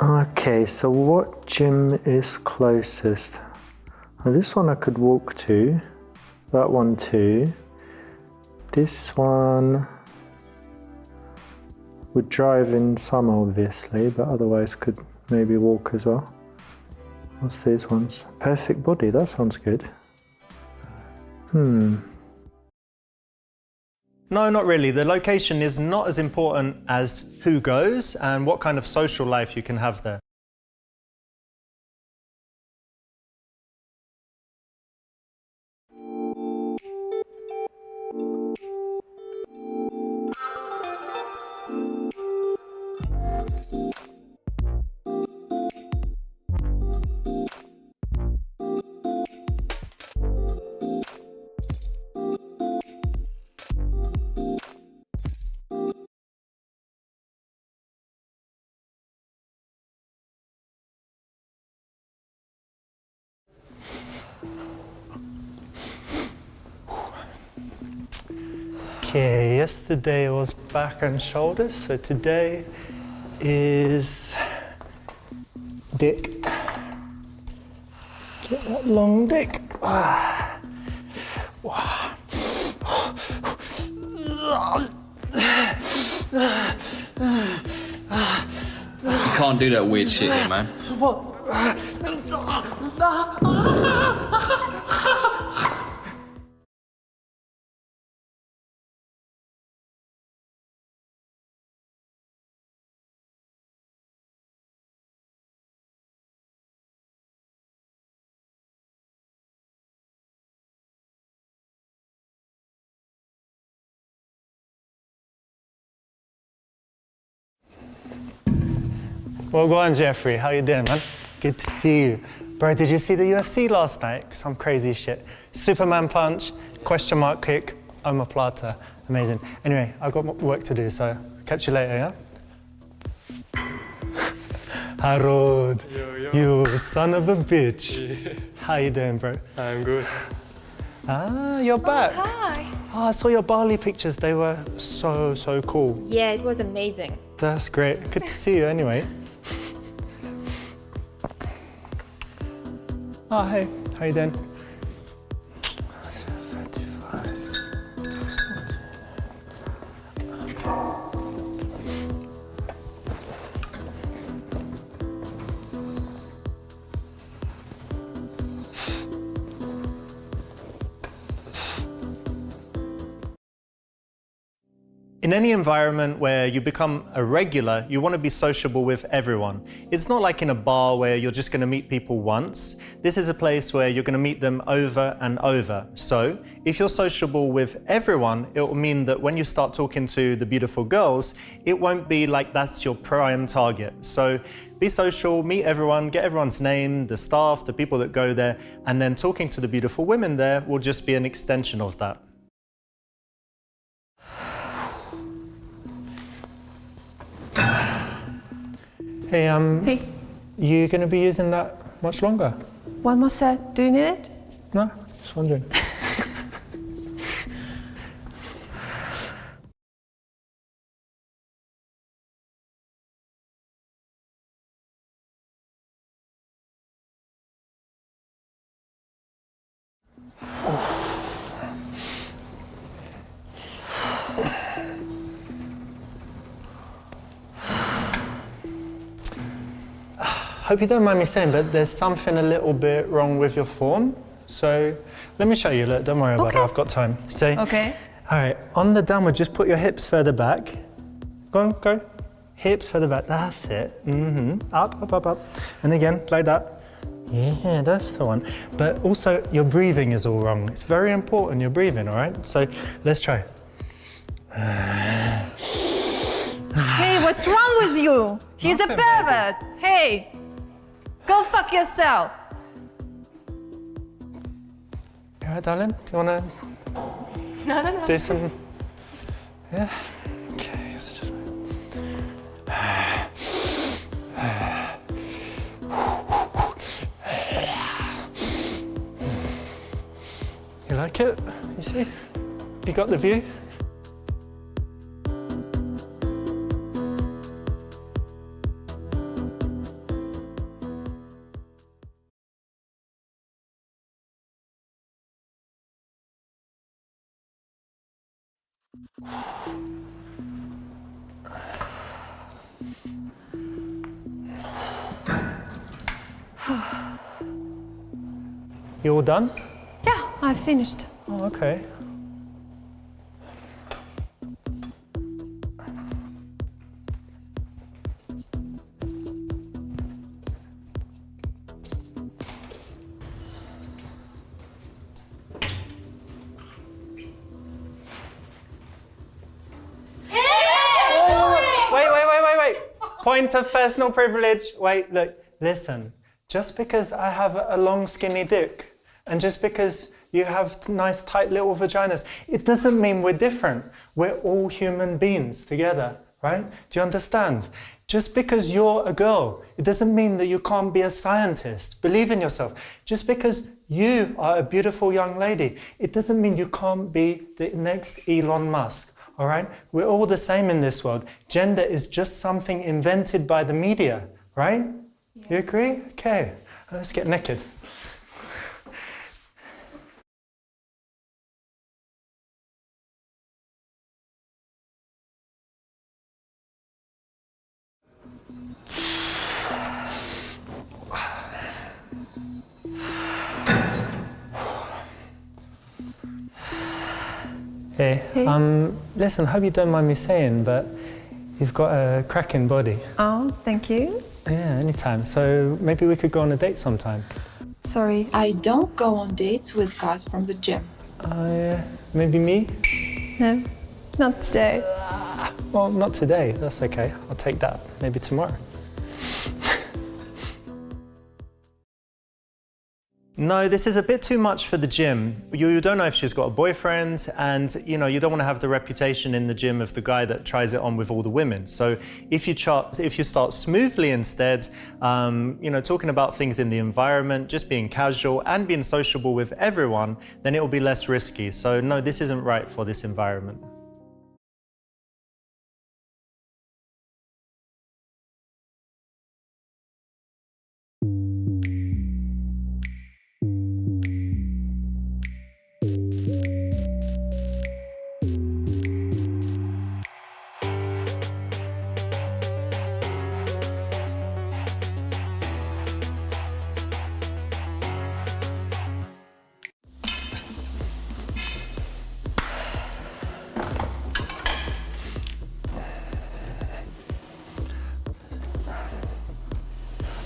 Okay, so what gym is closest? Now, this one I could walk to, that one too. This one would drive in some obviously, but otherwise could maybe walk as well. What's these ones? Perfect Body, that sounds good. No, not really. The location is not as important as who goes and what kind of social life you can have there. Okay, yesterday was back and shoulders, so today is dick. Get that long dick. You can't do that weird shit here, man. What? Well, go on, Jeffrey. How you doing, man? Good to see you. Bro, did you see the UFC last night? Some crazy shit. Superman punch, question mark kick, omoplata. Amazing. Anyway, I've got work to do, so catch you later, yeah? Harod, you son of a bitch. Yeah. How you doing, bro? I'm good. Ah, you're back. Hi. Oh, I saw your Bali pictures. They were so cool. Yeah, it was amazing. That's great. Good to see you anyway. Oh, hey. How you doing? In any environment where you become a regular, you want to be sociable with everyone. It's not like in a bar where you're just going to meet people once. This is a place where you're going to meet them over and over. So if you're sociable with everyone, it will mean that when you start talking to the beautiful girls, it won't be like that's your prime target. So be social, meet everyone, get everyone's name, the staff, the people that go there, and then talking to the beautiful women there will just be an extension of that. Hey, Hey, you going to be using that much longer? one more set. Do you need it? No, just wondering. Hope you don't mind me saying, but there's something a little bit wrong with your form. So let me show you. Look, don't worry about it. I've got time. So, Okay. all right, on the downward, just put your hips further back. Go on, go. Hips further back. That's it. Up, up, up, up. And again, like that. Yeah, that's the one. But also, your breathing is all wrong. It's very important, your breathing, all right? So let's try. Hey, what's wrong with you? He's a Nothing, pervert. Hey, go fuck yourself. You all right, darling? Do you want to No. do some... Yeah? Okay. You like it? You see? You got the view? You all done? Yeah, I finished. Oh, okay. Wait. Point of personal privilege. Wait, look, listen. Just because I have a long skinny dick and just because you have nice tight little vaginas, it doesn't mean we're different. We're all human beings together, right? Do you understand? Just because you're a girl, it doesn't mean that you can't be a scientist. Believe in yourself. Just because you are a beautiful young lady, it doesn't mean you can't be the next Elon Musk. All right? We're all the same in this world. Gender is just something invented by the media, right? Yes. You agree? Okay, let's get naked. Hey, listen, I hope you don't mind me saying, but you've got a cracking body. Oh, thank you. Yeah, anytime. So maybe we could go on a date sometime. Sorry. I don't go on dates with guys from the gym. Yeah, maybe me? No, not today. Well, not today. That's okay. I'll take that. Maybe tomorrow. No, this is a bit too much for the gym. You don't know if she's got a boyfriend, and you don't want to have the reputation in the gym of the guy that tries it on with all the women. So if you start smoothly instead, talking about things in the environment, just being casual and being sociable with everyone, then it will be less risky. So no, this isn't right for this environment.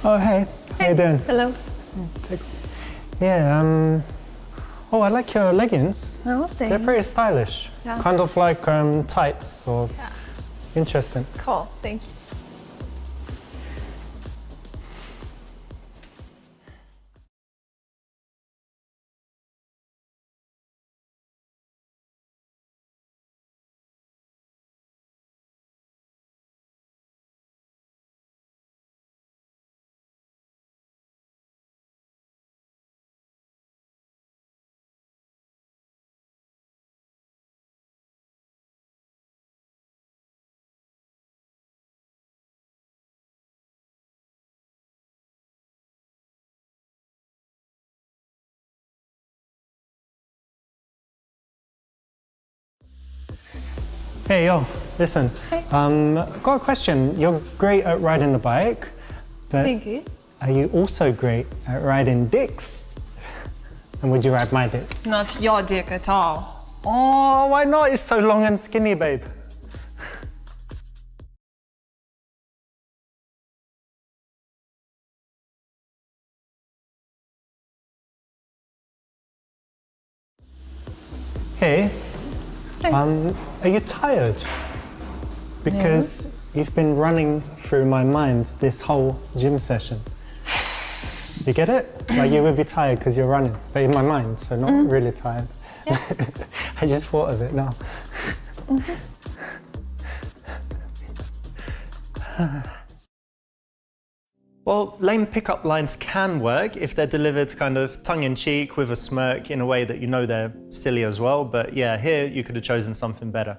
Oh, hey. How you doing? Hello. Yeah, oh, I like your leggings. Oh, thanks. They're pretty stylish. Yeah. Kind of like tights or... Yeah. Interesting. Cool, thank you. Hey, yo, listen. Hey. I've got a question. You're great at riding the bike, but Thank you. are you also great at riding dicks? And would you ride my dick? Not your dick at all. Oh, why not? It's so long and skinny, babe. Hey, are you tired? Because you've been running through my mind this whole gym session. You get it? Like you would be tired because you're running, but in my mind, so not really tired. Yeah. I just thought of it now. Well, lame pickup lines can work if they're delivered kind of tongue-in-cheek with a smirk in a way that you know they're silly as well. But yeah, here you could have chosen something better.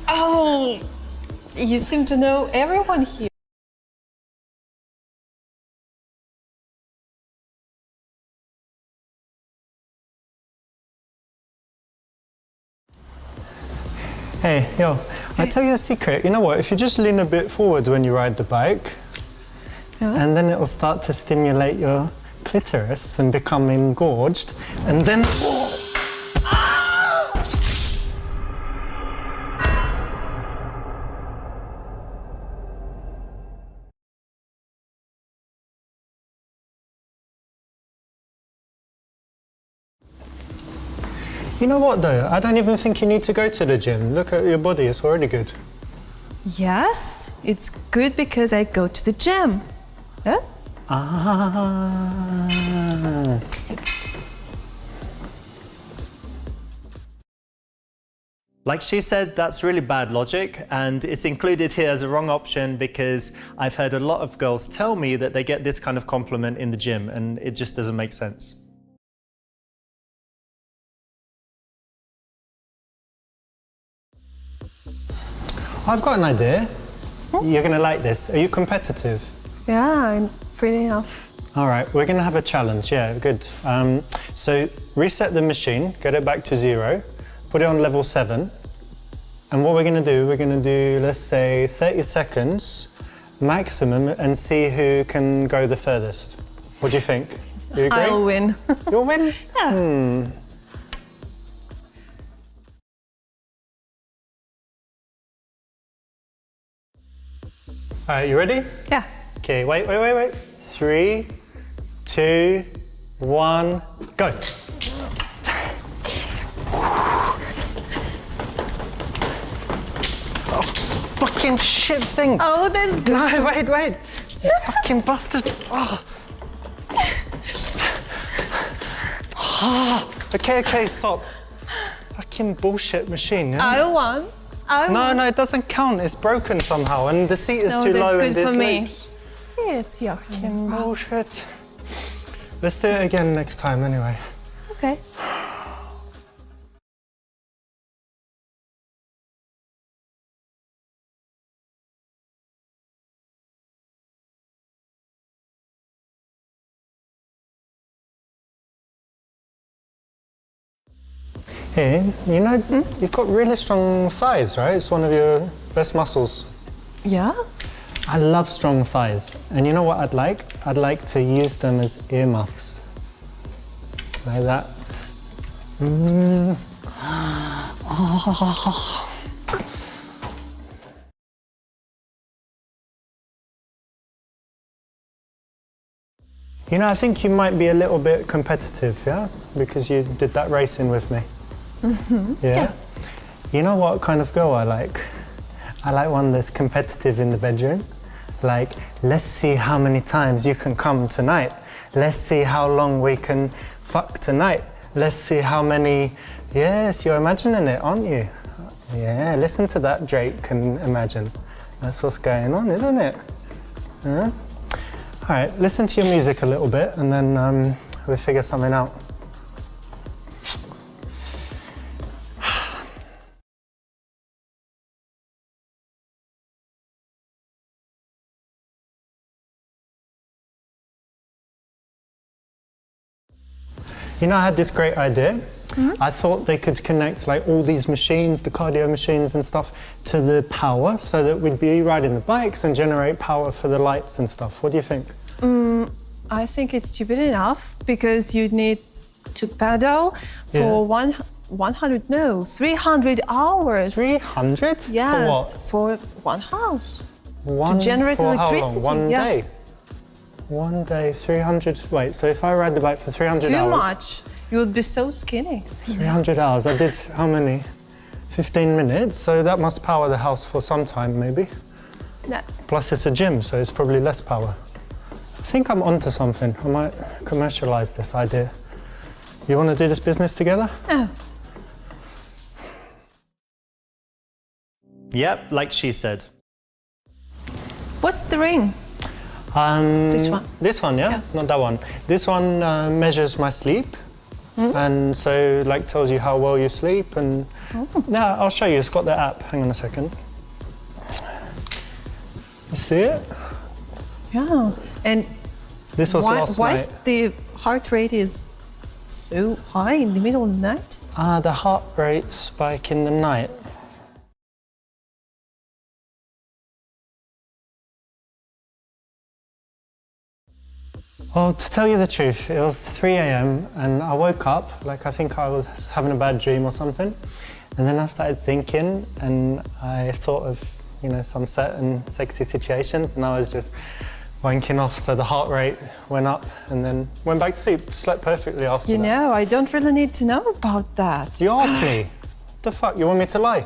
Oh, you seem to know everyone here. Hey, yo, I tell you a secret. You know what? If you just lean a bit forward when you ride the bike, and then it'll start to stimulate your clitoris and become engorged, and then... You know what though? I don't even think you need to go to the gym. Look at your body, it's already good. Yes, it's good because I go to the gym. Huh? Ah. Like she said, that's really bad logic, and it's included here as a wrong option because I've heard a lot of girls tell me that they get this kind of compliment in the gym, and it just doesn't make sense. I've got an idea. You're gonna like this. Are you competitive? Yeah, I'm pretty enough. All right, we're gonna have a challenge. Yeah, good. So reset the machine, get it back to 0, put it on level 7. And what we're gonna do, let's say 30 seconds maximum and see who can go the furthest. What do you think? You agree? I'll win. You'll win? Yeah. All right, you ready? Yeah. Okay, wait. 3, 2, 1, go. Oh, fucking shit thing. Oh, that's good. No, wait. You fucking bastard. Oh. Okay, stop. Fucking bullshit machine, yeah? I won. No, it doesn't count. It's broken somehow, and the seat is too low and there's loops. It's yucky. Bullshit. Let's do it again next time anyway. Okay. Hey, you know, you've got really strong thighs, right? It's one of your best muscles. Yeah? I love strong thighs. And you know what I'd like? I'd like to use them as earmuffs. Like that. Oh. You know, I think you might be a little bit competitive, yeah? Because you did that racing with me. Yeah? You know what kind of girl I like? I like one that's competitive in the bedroom. Like, let's see how many times you can come tonight. Let's see how long we can fuck tonight. Let's see how many... Yes, you're imagining it, aren't you? Yeah, listen to that, Drake, and imagine. That's what's going on, isn't it? Huh? All right, listen to your music a little bit and then we'll figure something out. You know, I had this great idea. I thought they could connect like all these machines, the cardio machines and stuff, to the power so that we'd be riding the bikes and generate power for the lights and stuff. What do you think? I think it's stupid enough because you need to pedal for 300 hours. 300? Yes, for for one house. what? To generate for electricity. How long? One yes. day? 1 day, 300. Wait, so if I ride the bike for 300 Too hours. much. You would be so skinny. 300 hours. I did how many? 15 minutes. So that must power the house for some time, maybe. No. Plus, it's a gym, so it's probably less power. I think I'm onto something. I might commercialize this idea. You want to do this business together? Oh. Yep, like she said. What's the ring? This one. This one, yeah? Not that one. This one measures my sleep. And so, like, tells you how well you sleep. And yeah, I'll show you. It's got the app. Hang on a second. You see it? Yeah. And This was last why night. is the heart rate is so high in the middle of the night? The heart rate spike in the night. Well, to tell you the truth, it was 3 a.m. and I woke up, like I think I was having a bad dream or something. And then I started thinking and I thought of, you know, some certain sexy situations and I was just wanking off, so the heart rate went up and then went back to sleep, slept perfectly after You that. know, I don't really need to know about that. You asked me. The fuck, you want me to lie?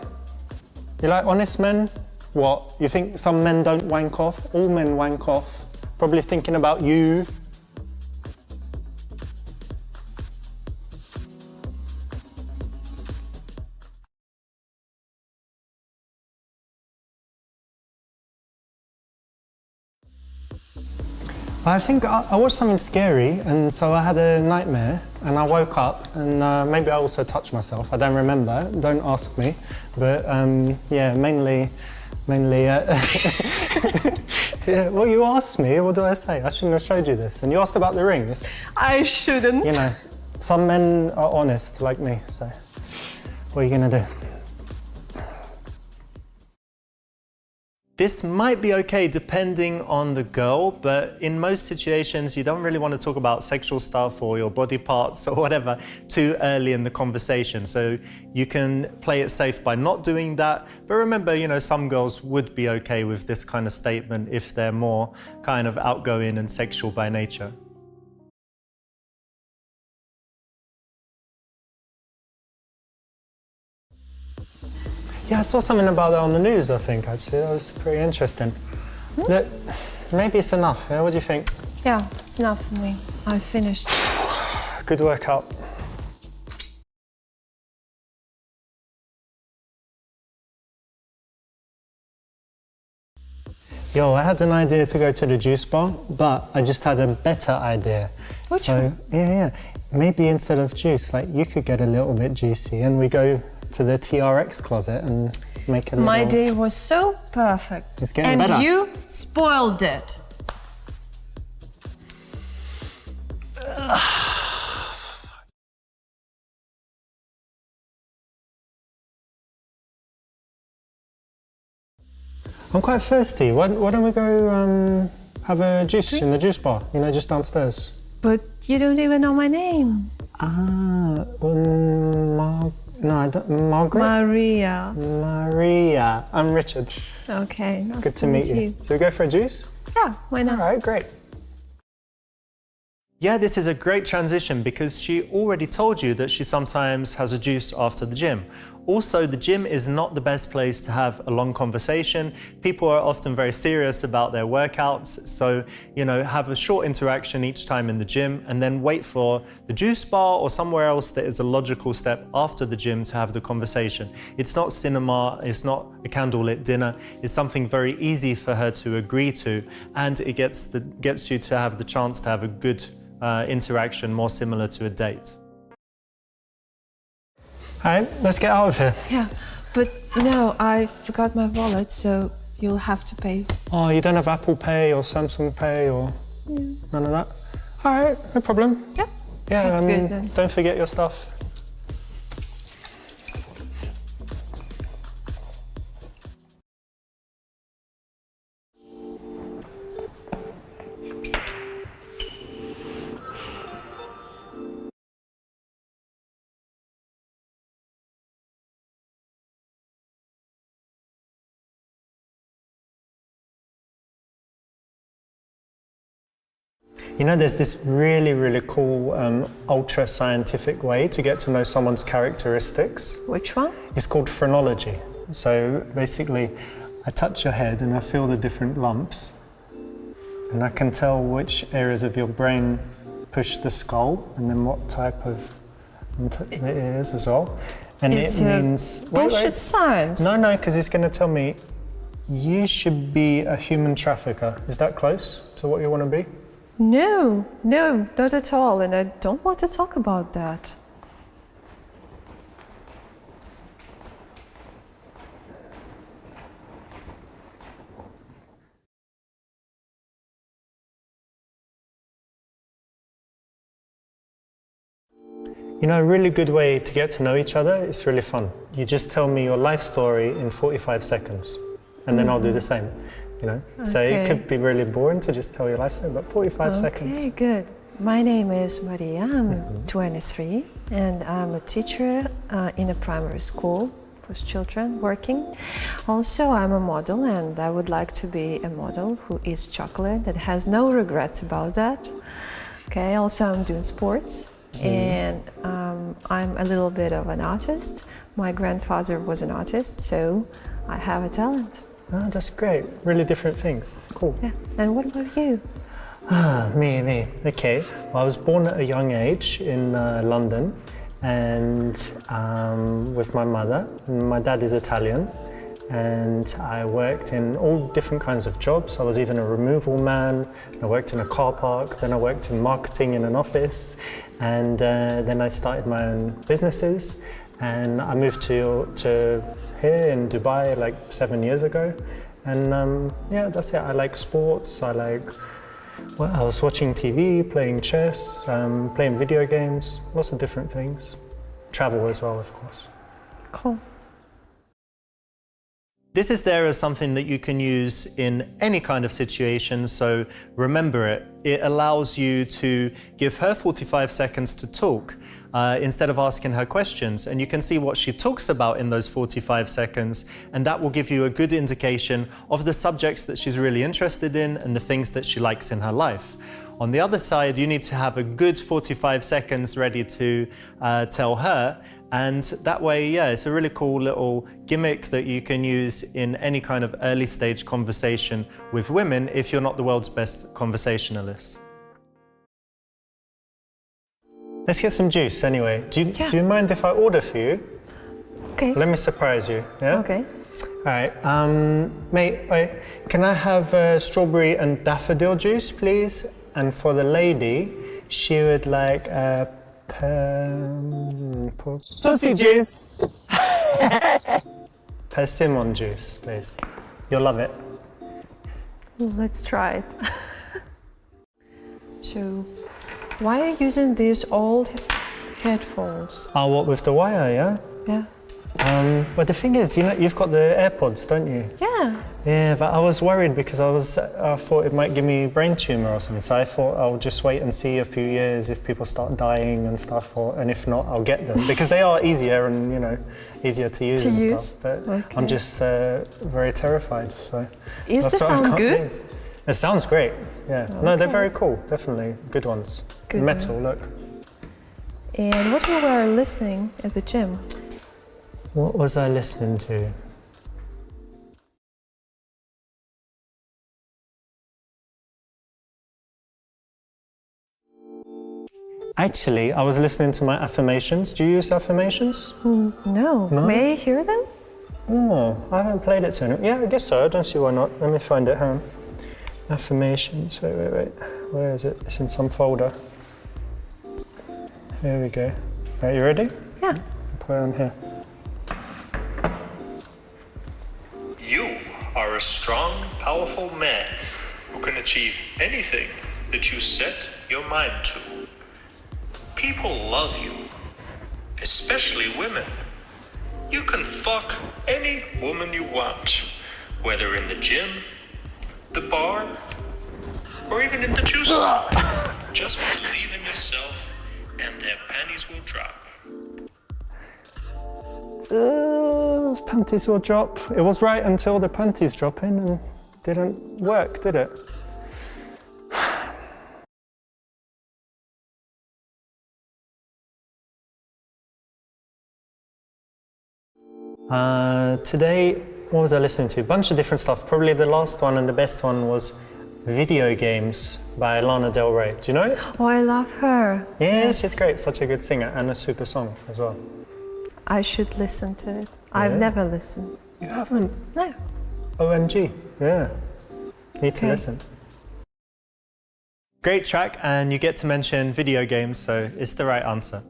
You like honest men? What, you think some men don't wank off? All men wank off. Probably thinking about you. I think I watched something scary and so I had a nightmare and I woke up and maybe I also touched myself, I don't remember, don't ask me, but yeah, mainly yeah, well you asked me, what do I say? I shouldn't have showed you this and you asked about the ring. I shouldn't. You know, some men are honest like me, so what are you gonna do? This might be okay depending on the girl, but in most situations you don't really want to talk about sexual stuff or your body parts or whatever too early in the conversation. So you can play it safe by not doing that. But remember, you know, some girls would be okay with this kind of statement if they're more kind of outgoing and sexual by nature. Yeah, I saw something about that on the news, I think, actually. That was pretty interesting. Look, maybe it's enough, yeah? What do you think? Yeah, it's enough for me. I finished. Good workout. Yo, I had an idea to go to the juice bar, but I just had a better idea. Which one? Yeah. Maybe instead of juice, like you could get a little bit juicy and we go to the TRX closet and make a little... My day was so perfect. It's getting better. And you spoiled it. I'm quite thirsty. Why don't we go have a juice in the juice bar, you know, just downstairs? But you don't even know my name. Ah, no, I don't, Margaret? Maria. I'm Richard. Okay, nice Good to meet you. So we go for a juice? Yeah, why not? All right, great. Yeah, this is a great transition because she already told you that she sometimes has a juice after the gym. Also, the gym is not the best place to have a long conversation. People are often very serious about their workouts. So, you know, have a short interaction each time in the gym and then wait for the juice bar or somewhere else that is a logical step after the gym to have the conversation. It's not cinema, it's not a candlelit dinner. It's something very easy for her to agree to, and it gets you to have the chance to have a good interaction, more similar to a date. All right, let's get out of here. Yeah, but no, I forgot my wallet, so you'll have to pay. Oh, you don't have Apple Pay or Samsung Pay or none of that? All right, no problem. Yeah. Yeah, Good, then. don't forget your stuff. You know, there's this really cool ultra scientific way to get to know someone's characteristics. Which one? It's called phrenology. So basically, I touch your head and I feel the different lumps, and I can tell which areas of your brain push the skull and then what type of it is as well. And It's it means bullshit science. No, because it's going to tell me you should be a human trafficker. Is that close to what you want to be? No, not at all, and I don't want to talk about that. You know, a really good way to get to know each other, it's really fun. You just tell me your life story in 45 seconds, and then I'll do the same. you know. So it could be really boring to just tell your life story, but 45 seconds. Okay, good. My name is Maria. I'm 23, and I'm a teacher in a primary school for children working. Also, I'm a model, and I would like to be a model who eats chocolate, that has no regrets about that. Okay, also I'm doing sports, and I'm a little bit of an artist. My grandfather was an artist, so I have a talent. Oh, that's great. Really different things. Cool. Yeah. And what about you? Me. Okay. Well, I was born at a young age in London, and with my mother. My dad is Italian, and I worked in all different kinds of jobs. I was even a removal man. I worked in a car park. Then I worked in marketing in an office, and then I started my own businesses. And I moved to here in Dubai like 7 years ago, and yeah, that's it. I like sports. I was watching TV, playing chess, playing video games, lots of different things. Travel as well, of course. Cool. This is there as something that you can use in any kind of situation, so remember it. It allows you to give her 45 seconds to talk instead of asking her questions, and you can see what she talks about in those 45 seconds, and that will give you a good indication of the subjects that she's really interested in and the things that she likes in her life. On the other side, you need to have a good 45 seconds ready to tell her, and that way, yeah, it's a really cool little gimmick that you can use in any kind of early stage conversation with women if you're not the world's best conversationalist. Let's get some juice anyway. Do you mind if I order for you? Okay. Let me surprise you, yeah? Okay. All right, mate, wait, can I have strawberry and daffodil juice, please? And for the lady, she would like pussy juice. Persimmon juice, please. You'll love it. Let's try it. So, why are you using these old headphones? Oh, what, with the wire, yeah? Yeah. Well, the thing is, you know, you've got the AirPods, don't you? Yeah. Yeah, but I was worried because I thought it might give me brain tumor or something. So I thought I'll just wait and see a few years if people start dying and stuff, and if not, I'll get them because they are easier and, you know, easier to use stuff. But Okay. I'm just very terrified. So Is that's the what I've sound got good? these. It sounds great. Yeah. No, they're very cool. Definitely good ones. Good Metal. Look. And what you were listening at the gym? What was I listening to? Actually, I was listening to my affirmations. Do you use affirmations? No. May I hear them? Oh, I haven't played it to anyone. Yeah, I guess so. I don't see why not. Let me find it. Hang on. Affirmations. Wait. Where is it? It's in some folder. Here we go. Are you ready? Yeah. Put it on here. You are a strong, powerful man who can achieve anything that you set your mind to. People love you, especially women. You can fuck any woman you want, whether in the gym, the bar, or even in the juice bar. Just believe in yourself and their panties will drop. Panties will drop. It was right until the panties drop in and didn't work, did it? Today, what was I listening to? A bunch of different stuff. Probably the last one and the best one was Video Games by Lana Del Rey. Do you know it? Oh, I love her. Yeah, she's great. Such a good singer and a super song as well. I should listen to it. I've never listened. You haven't? No. OMG. Yeah. Need to listen. Great track, and you get to mention video games, so it's the right answer.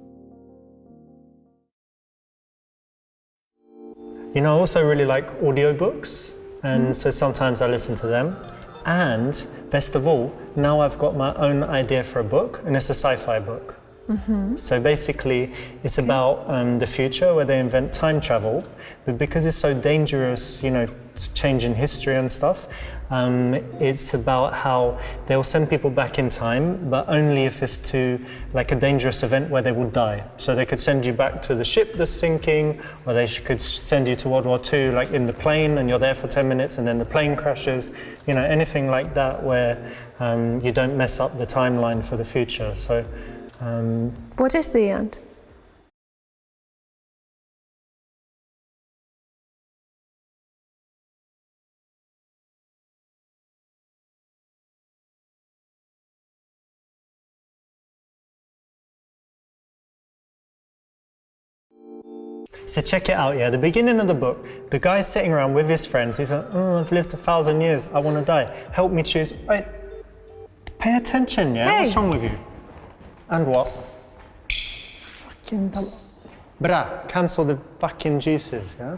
You know, I also really like audiobooks, and so sometimes I listen to them. And best of all, now I've got my own idea for a book, and it's a sci-fi book. So basically, it's about the future where they invent time travel, but because it's so dangerous, you know, changing history and stuff, It's about how they'll send people back in time, but only if it's to like a dangerous event where they will die. So they could send you back to the ship that's sinking, or they could send you to World War II, like in the plane, and you're there for 10 minutes and then the plane crashes. You know, anything like that where you don't mess up the timeline for the future. So, What is the end? So check it out, yeah. The beginning of the book, the guy's sitting around with his friends. He's like, oh, I've lived 1,000 years. I want to die. Help me choose. Wait, pay attention, yeah? Hey. What's wrong with you? And what? Fucking dumb. Brah, cancel the fucking juices, yeah?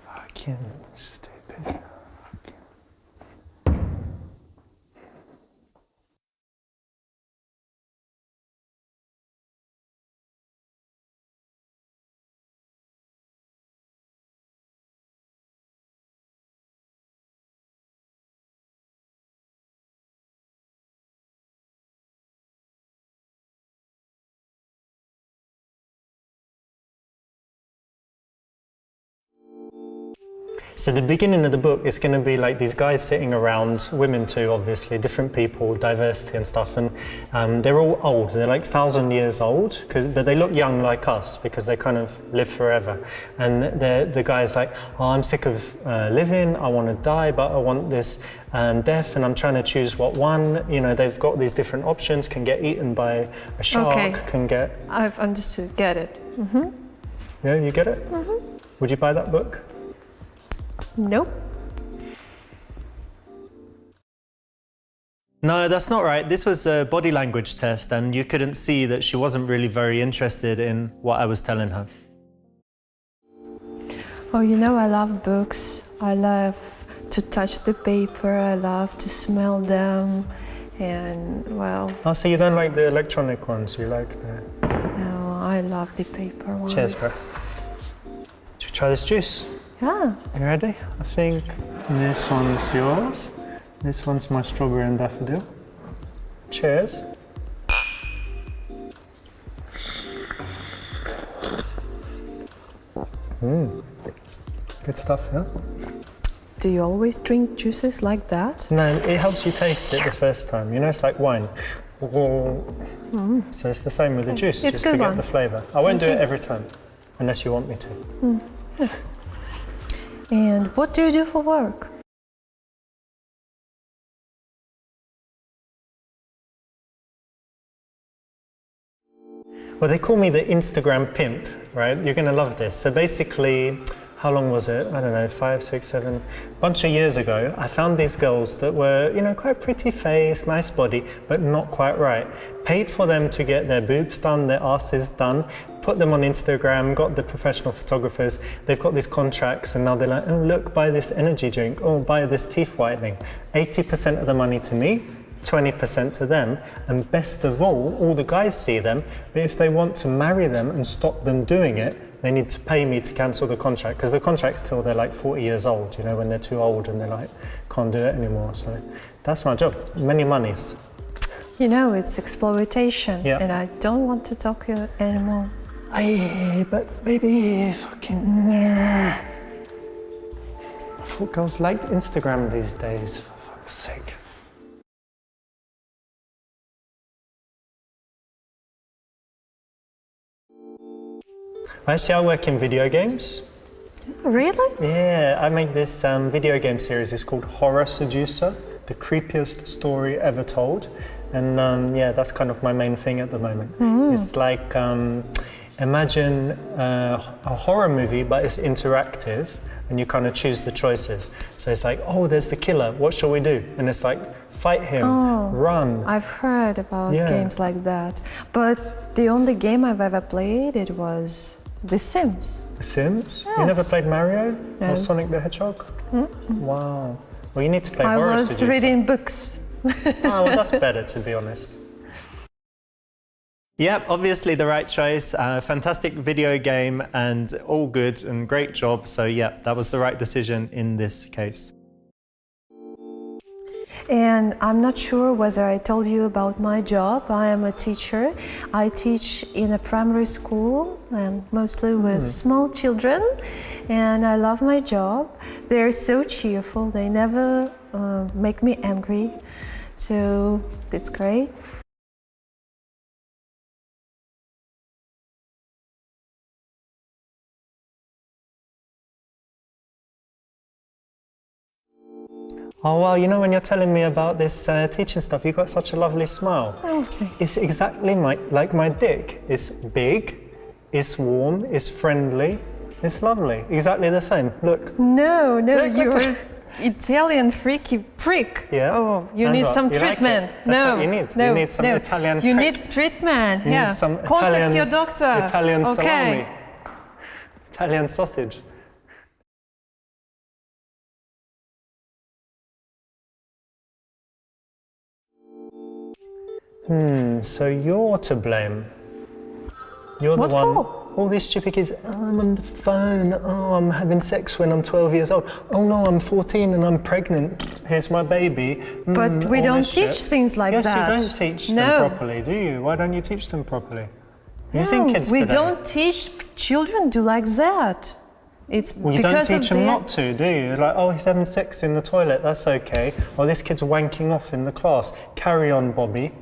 Fucking stupid. So the beginning of the book is going to be like these guys sitting around, women too, obviously, different people, diversity and stuff, and they're all old. They're like 1,000 years old, but they look young like us because they kind of live forever. And the guy's like, oh, I'm sick of living, I want to die, but I want this death, and I'm trying to choose what one. You know, they've got these different options, can get eaten by a shark, Okay. can get... I've understood, get it. Yeah, you get it? Would you buy that book? Nope. No, that's not right. This was a body language test, and you couldn't see that she wasn't really very interested in what I was telling her. Oh, you know, I love books. I love to touch the paper. I love to smell them. And, well, Oh, so you don't like the electronic ones, you like the... no, I love the paper ones. Cheers, bro. Should we try this juice? Yeah. You ready? I think this one's yours. This one's my strawberry and daffodil. Cheers. Good stuff, yeah? Do you always drink juices like that? No, it helps you taste it the first time. You know, it's like wine. So it's the same with the juice, It's just to good get one. the flavour. I won't do it every time, unless you want me to. And what do you do for work? Well, they call me the Instagram pimp, right? You're gonna love this. So basically, how long was it? I don't know, 5, 6, 7, bunch of years ago, I found these girls that were, you know, quite pretty face, nice body, but not quite right. Paid for them to get their boobs done, their asses done, put them on Instagram, got the professional photographers, they've got these contracts, and now they're like, oh, look, buy this energy drink, oh, buy this teeth whitening. 80% of the money to me, 20% to them, and best of all the guys see them, but if they want to marry them and stop them doing it, they need to pay me to cancel the contract, because the contract's till they're like 40 years old, you know, when they're too old and they're like, can't do it anymore. So that's my job, many monies. You know, it's exploitation, Yeah. and I don't want to talk to you anymore. But baby, fucking... I thought girls liked Instagram these days, for fuck's sake. Actually, I work in video games. Really? Yeah, I made this video game series. It's called Horror Seducer, the creepiest story ever told. And yeah, that's kind of my main thing at the moment. It's like, imagine a horror movie, but it's interactive, and you kind of choose the choices. So it's like, oh, there's the killer, what shall we do? And it's like, fight him, run. I've heard about Yeah. games like that. But the only game I've ever played, it was The Sims. The Sims? Yes. You never played Mario No. or Sonic the Hedgehog? Wow. Well, you need to play I Horror was Seducer. reading books. Oh, well, that's better, to be honest. Yep, obviously the right choice. Fantastic video game and all good and great job. So yeah, that was the right decision in this case. And I'm not sure whether I told you about my job. I am a teacher. I teach in a primary school and mostly with small children. And I love my job. They're so cheerful. They never make me angry. So it's great. Oh wow, you know when you're telling me about this teaching stuff, you've got such a lovely smile. Oh, thank you. It's exactly like my dick. It's big, it's warm, it's friendly, it's lovely. Exactly the same. Look. No, Look, you're look. Italian freaky prick. Yeah? Oh, you And need what? some You like treatment. it? That's No, what you need. no, You need some no. Italian You prick. need treatment. You yeah. need some Contact Italian, your doctor. Italian okay. salami. Italian sausage. So you're to blame. You're What the one. for? All these stupid kids, oh, I'm on the phone, oh, I'm having sex when I'm 12 years old, oh no, I'm 14 and I'm pregnant, here's my baby. But we all don't this teach shit. things like yes, that. Yes, you don't teach No. them properly, do you? Why don't you teach them properly? Have you seen No, kids we today? don't teach children to like that. It's Well, you don't because teach of them their... not to, do you? Like, oh, he's having sex in the toilet, that's okay. Or this kid's wanking off in the class. Carry on, Bobby.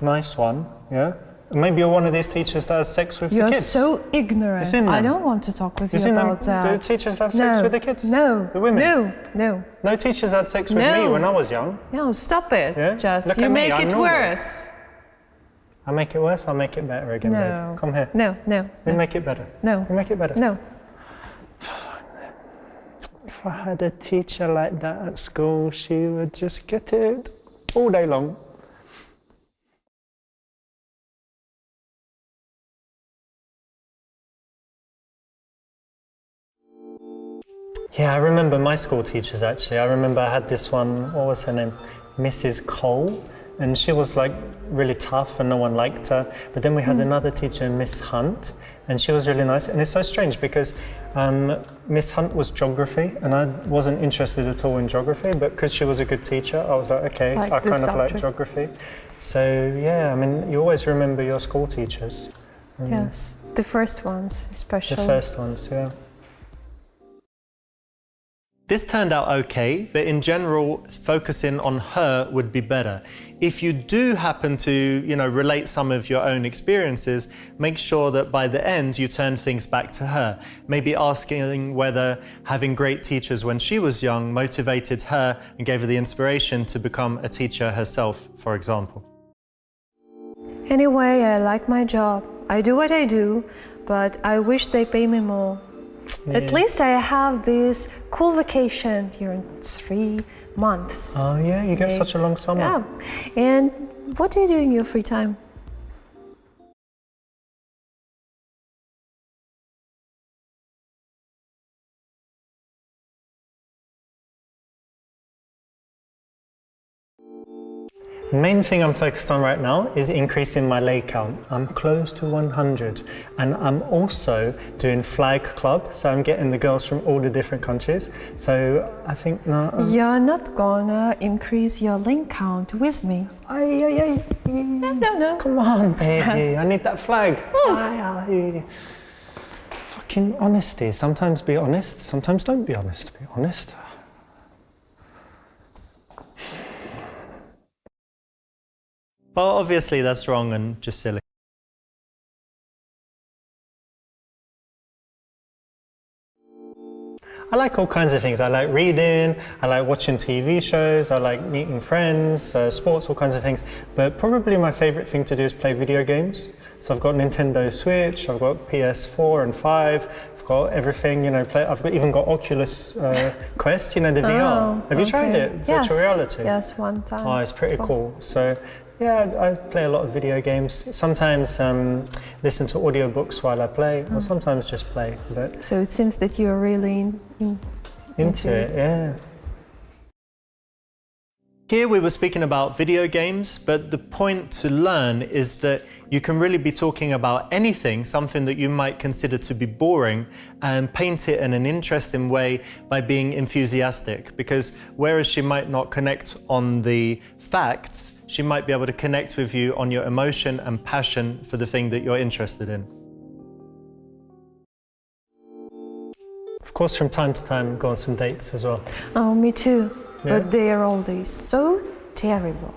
Nice one, yeah? Maybe you're one of these teachers that has sex with You're the kids. so ignorant. seen I them? don't want to talk with You you seen them? about that. Do teachers have sex No, with the kids? No. The women? No. No teachers had sex with me No. when I was young. No, stop it. Yeah? Just Look you at me, make I'm it normal. worse. I make it worse, I'll make it better again, No. babe. Come here. No. We make it better. No. We make it better. No. If I had a teacher like that at school, she would just get it all day long. Yeah, I remember my school teachers actually. I remember I had this one, what was her name? Mrs. Cole. And she was like really tough and no one liked her. But then we had another teacher, Miss Hunt, and she was really nice. And it's so strange because Miss Hunt was geography and I wasn't interested at all in geography, but because she was a good teacher, I was like, okay, Like I the kind of like subject. geography. So yeah, I mean, you always remember your school teachers. Yes. The first ones, The especially. first ones, yeah. This turned out okay, but in general, focusing on her would be better. If you do happen to, relate some of your own experiences, make sure that by the end you turn things back to her. Maybe asking whether having great teachers when she was young motivated her and gave her the inspiration to become a teacher herself, for example. Anyway, I like my job. I do what I do, but I wish they pay me more. At least I have this cool vacation here in 3 months. Oh yeah, you get such a long summer. Yeah. And what do you do in your free time? The main thing I'm focused on right now is increasing my leg count. I'm close to 100 and I'm also doing flag club, so I'm getting the girls from all the different countries. So I think You're not gonna increase your link count with me. No. Come on, baby, I need that flag. Fucking honesty. Sometimes be honest, sometimes don't be honest. Be honest. Well, obviously that's wrong and just silly. I like all kinds of things. I like reading, I like watching TV shows, I like meeting friends, sports, all kinds of things. But probably my favorite thing to do is play video games. So I've got Nintendo Switch, I've got PS4 and 5, I've got everything, I've even got Oculus Quest, the VR. Have you tried it? Yes. Virtual reality? Yes, one time. Oh, it's pretty cool. So yeah, I play a lot of video games. Sometimes listen to audiobooks while I play, or sometimes just play. But So it seems that you're really into it, yeah. Here we were speaking about video games, but the point to learn is that you can really be talking about anything, something that you might consider to be boring, and paint it in an interesting way by being enthusiastic. Because whereas she might not connect on the facts, she might be able to connect with you on your emotion and passion for the thing that you're interested in. Of course, from time to time, go on some dates as well. Oh, me too. Yeah? But they are always so terrible.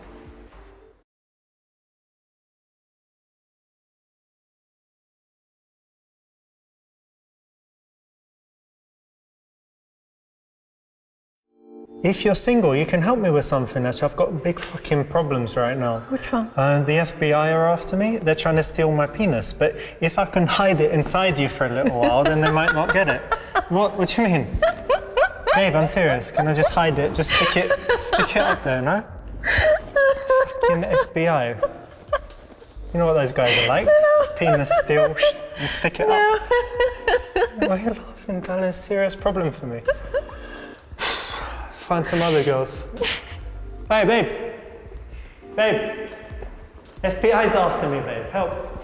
If you're single, you can help me with something, actually. I've got big fucking problems right now. Which one? The FBI are after me. They're trying to steal my penis. But if I can hide it inside you for a little while, then they might not get it. What do you mean? Babe, I'm serious. Can I just hide it? Just stick it up there, no? Fucking FBI. You know what those guys are like? It's penis steal, and stick it up. Why are you laughing, darling? It's a serious problem for me. Find some other girls. Hey, babe. Babe. FBI's after me, babe. Help.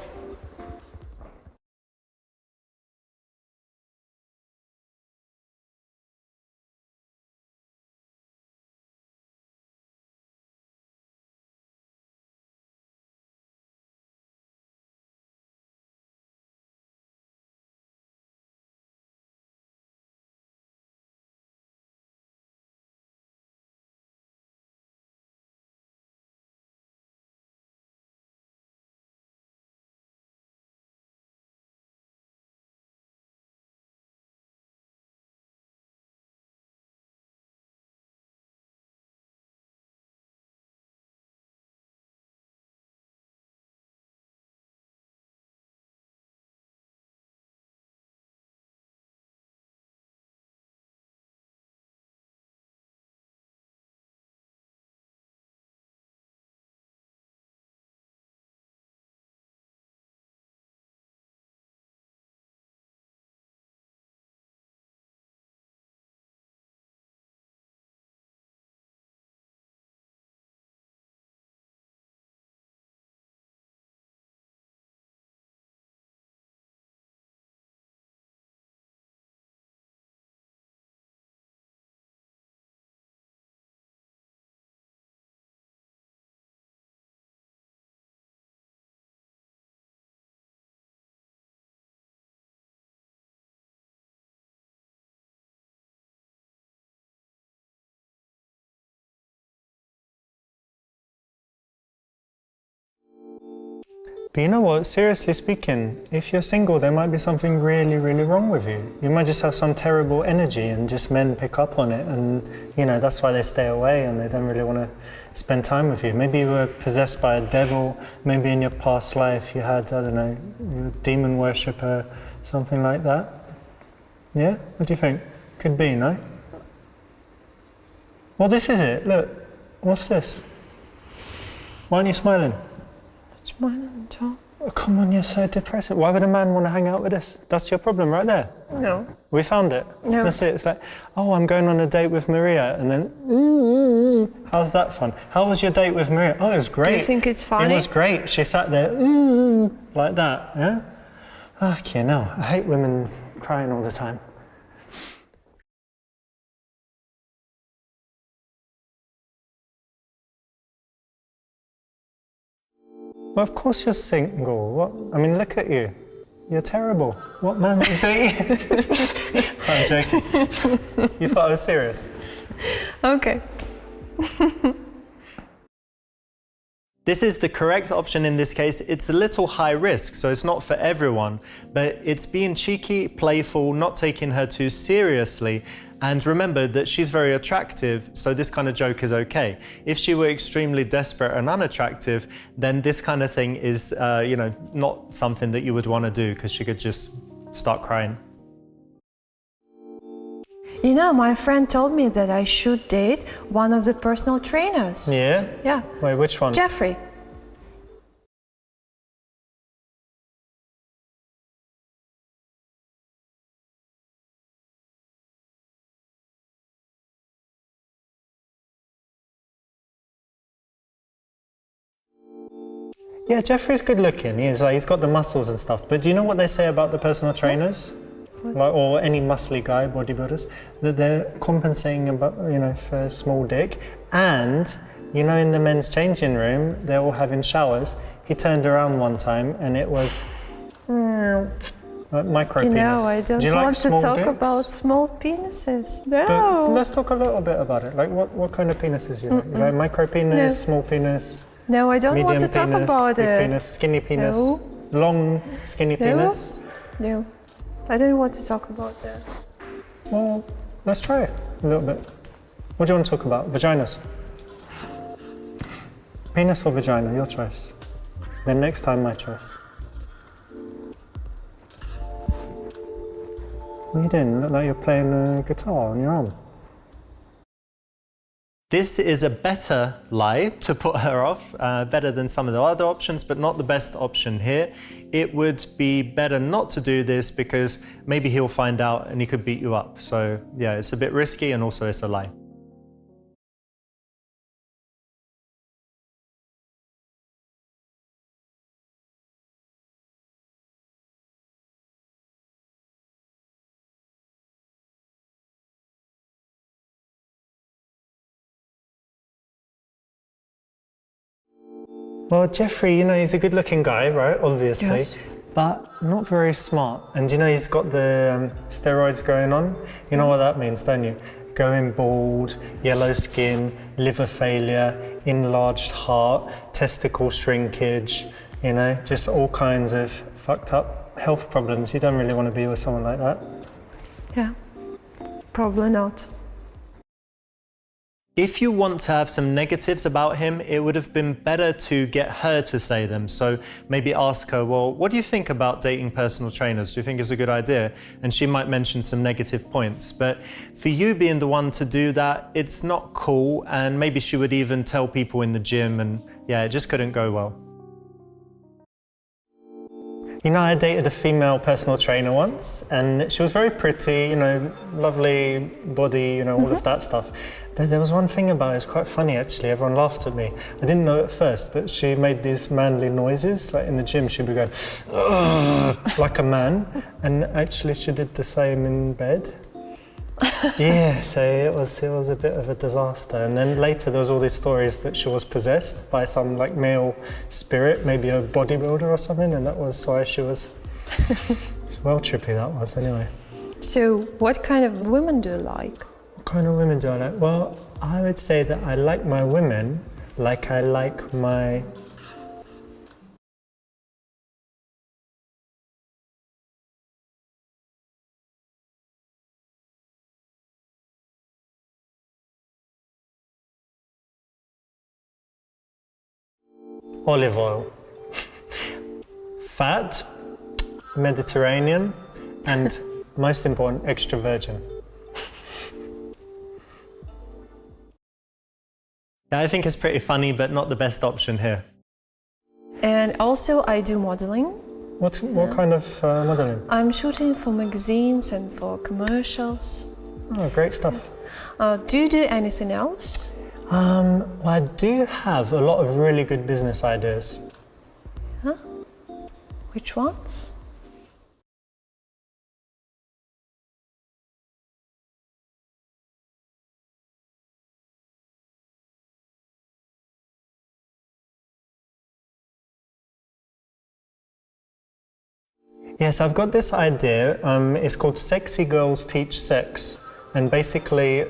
But you know what, seriously speaking, if you're single, there might be something really, really wrong with you. You might just have some terrible energy and just men pick up on it, and you know, that's why they stay away and they don't really want to spend time with you. Maybe you were possessed by a devil, maybe in your past life you had, I don't know, you were a demon worshipper, something like that. Yeah? What do you think? Could be, no? Well, this is it, look. What's this? Why aren't you smiling? Smiling, John. Oh, come on, you're so depressing. Why would a man want to hang out with us? That's your problem right there. No. We found it. No. That's it. It's like, oh, I'm going on a date with Maria, and then, how's that fun? How was your date with Maria? Oh, it was great. Do you think it's funny? It was great. She sat there, like that, yeah? Okay, no, I hate women crying all the time. Well, of course you're single. What? I mean, look at you. You're terrible. What man would date you? I'm joking. You thought I was serious? Okay. This is the correct option in this case. It's a little high risk, so it's not for everyone, but it's being cheeky, playful, not taking her too seriously. And remember that she's very attractive, so this kind of joke is okay. If she were extremely desperate and unattractive, then this kind of thing is, you know, not something that you would want to do, because she could just start crying. You know, my friend told me that I should date one of the personal trainers. Yeah? Yeah. Wait, which one? Jeffrey. Yeah, Jeffrey's good looking. He's got the muscles and stuff. But do you know what they say about the personal trainers? Like, or any muscly guy, bodybuilders, that they're compensating about, for a small dick. And, in the men's changing room, they're all having showers. He turned around one time and it was like micro penis. I don't Do you like want to small talk dicks? about small penises. But No. let's talk a little bit about it. Like, what kind of penises you like? You like micro penis, No. small penis, No, I don't medium want to penis, talk about big it. penis, skinny penis, No. long skinny No. penis? No, I don't want to talk about that. Well, let's try it a little bit. What do you want to talk about? Vaginas? Penis or vagina? Your choice. Then next time, my choice. What are you doing? Look like you're playing a guitar on your arm. This is a better lie to put her off, better than some of the other options, but not the best option here. It would be better not to do this because maybe he'll find out and he could beat you up. So yeah, it's a bit risky and also it's a lie. Well, Jeffrey, he's a good-looking guy, right? Obviously, Yes. but not very smart. And he's got the steroids going on. You know what that means, don't you? Going bald, yellow skin, liver failure, enlarged heart, testicle shrinkage. Just all kinds of fucked up health problems. You don't really want to be with someone like that. Yeah, probably not. If you want to have some negatives about him, it would have been better to get her to say them. So maybe ask her, well, what do you think about dating personal trainers? Do you think it's a good idea? And she might mention some negative points. But for you being the one to do that, it's not cool. And maybe she would even tell people in the gym and yeah, it just couldn't go well. I dated a female personal trainer once, and she was very pretty, lovely body, all of that stuff. But there was one thing about it, it's quite funny actually, everyone laughed at me. I didn't know at first, but she made these manly noises, like in the gym she'd be going, "Ugh," like a man, and actually she did the same in bed. Yeah, so it was a bit of a disaster. And then later there was all these stories that she was possessed by some like male spirit, maybe a bodybuilder or something, and that was why she was. It's well trippy that was anyway. So, what kind of women do you like? What kind of women do I like? Well, I would say that I like my women like I like my... olive oil. Fat, Mediterranean, and most important, extra virgin. Yeah, I think it's pretty funny, but not the best option here. And also, I do modeling. What kind of modeling? I'm shooting for magazines and for commercials. Oh, great stuff. Do you do anything else? Well, I do have a lot of really good business ideas. Huh? Which ones? Yes, I've got this idea. It's called Sexy Girls Teach Sex. And basically,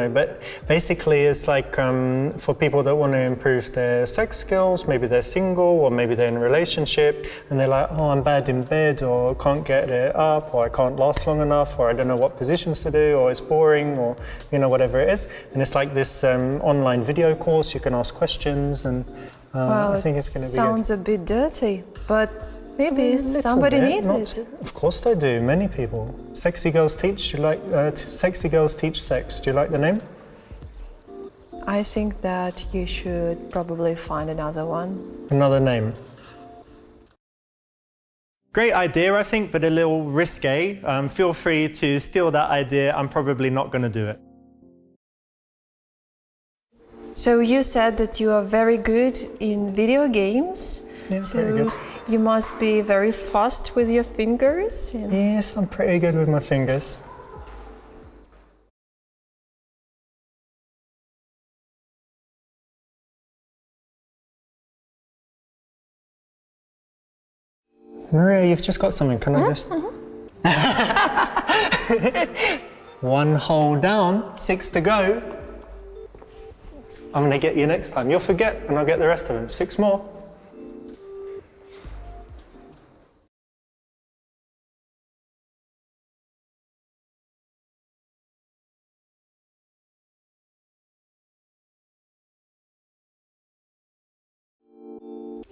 but basically it's like for people that want to improve their sex skills, maybe they're single or maybe they're in a relationship and they're like, oh, I'm bad in bed or can't get it up or I can't last long enough or I don't know what positions to do or it's boring or, whatever it is. And it's like this online video course, you can ask questions and Well, I think it's going to be sounds a bit dirty, but maybe somebody needs it. Of course they do, many people. Sexy Girls Teach, do you like Sexy Girls Teach Sex? Do you like the name? I think that you should probably find another one. Another name. Great idea, I think, but a little risque. Feel free to steal that idea. I'm probably not going to do it. So you said that you are very good in video games. Yeah, so pretty good. You must be very fast with your fingers. Yes, I'm pretty good with my fingers. Maria, you've just got something. Can I just... One hole down, 6 to go. I'm gonna get you next time. You'll forget and I'll get the rest of them. 6 more.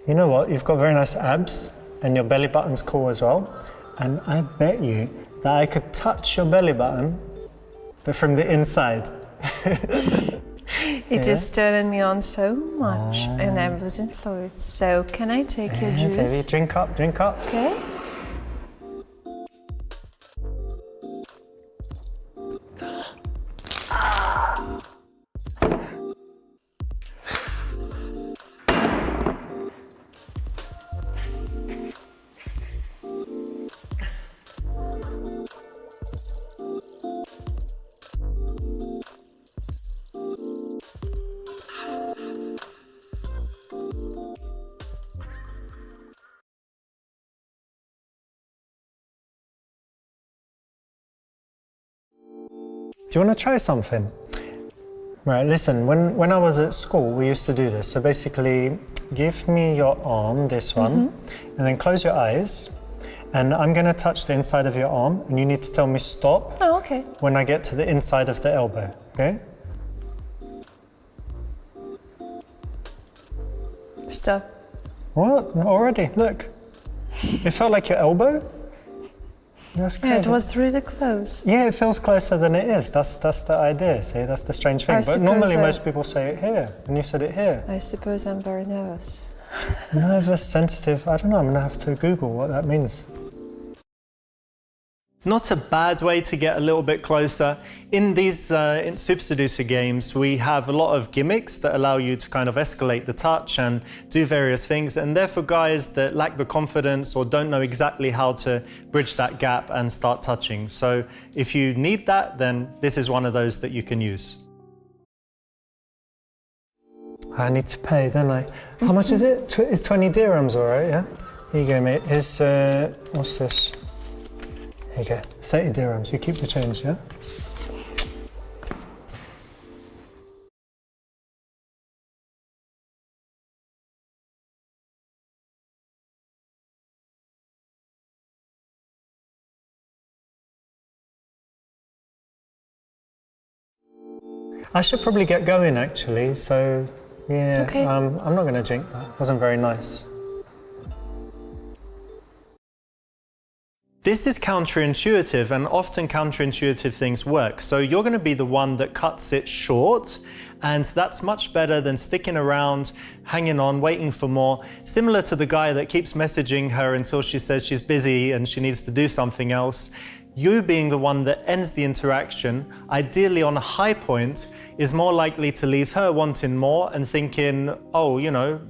You know what? You've got very nice abs and your belly button's cool as well. And I bet you that I could touch your belly button, but from the inside. It just turned me on so much and I was influenced. So can I take your juice? Baby, drink up, drink up. Okay. Do you want to try something? Right, listen, when I was at school, we used to do this. So basically, give me your arm, this one, and then close your eyes. And I'm going to touch the inside of your arm, and you need to tell me stop Oh, okay. when I get to the inside of the elbow, okay? Stop. What? Already, look. It felt like your elbow? That's crazy. Yeah, it was really close. Yeah, it feels closer than it is. That's the idea, see? That's the strange thing. I But normally suppose most people say it here, and you said it here. I suppose I'm very nervous. Nervous, sensitive, I don't know, I'm gonna have to Google what that means. Not a bad way to get a little bit closer. In these in Super Seducer games, we have a lot of gimmicks that allow you to kind of escalate the touch and do various things. And they're for guys that lack the confidence or don't know exactly how to bridge that gap and start touching. So if you need that, then this is one of those that you can use. I need to pay, don't I? How much is it? It's 20 dirhams, all right, yeah? Here you go, mate. Here's, what's this? Here you go, 30 dirhams. You keep the change, yeah? I should probably get going, actually, so yeah, Okay. I'm not going to drink that. It wasn't very nice. This is counterintuitive, and often counterintuitive things work. So you're going to be the one that cuts it short, and that's much better than sticking around, hanging on, waiting for more. Similar to the guy that keeps messaging her until she says she's busy and she needs to do something else. You being the one that ends the interaction, ideally on a high point, is more likely to leave her wanting more and thinking, oh, you know,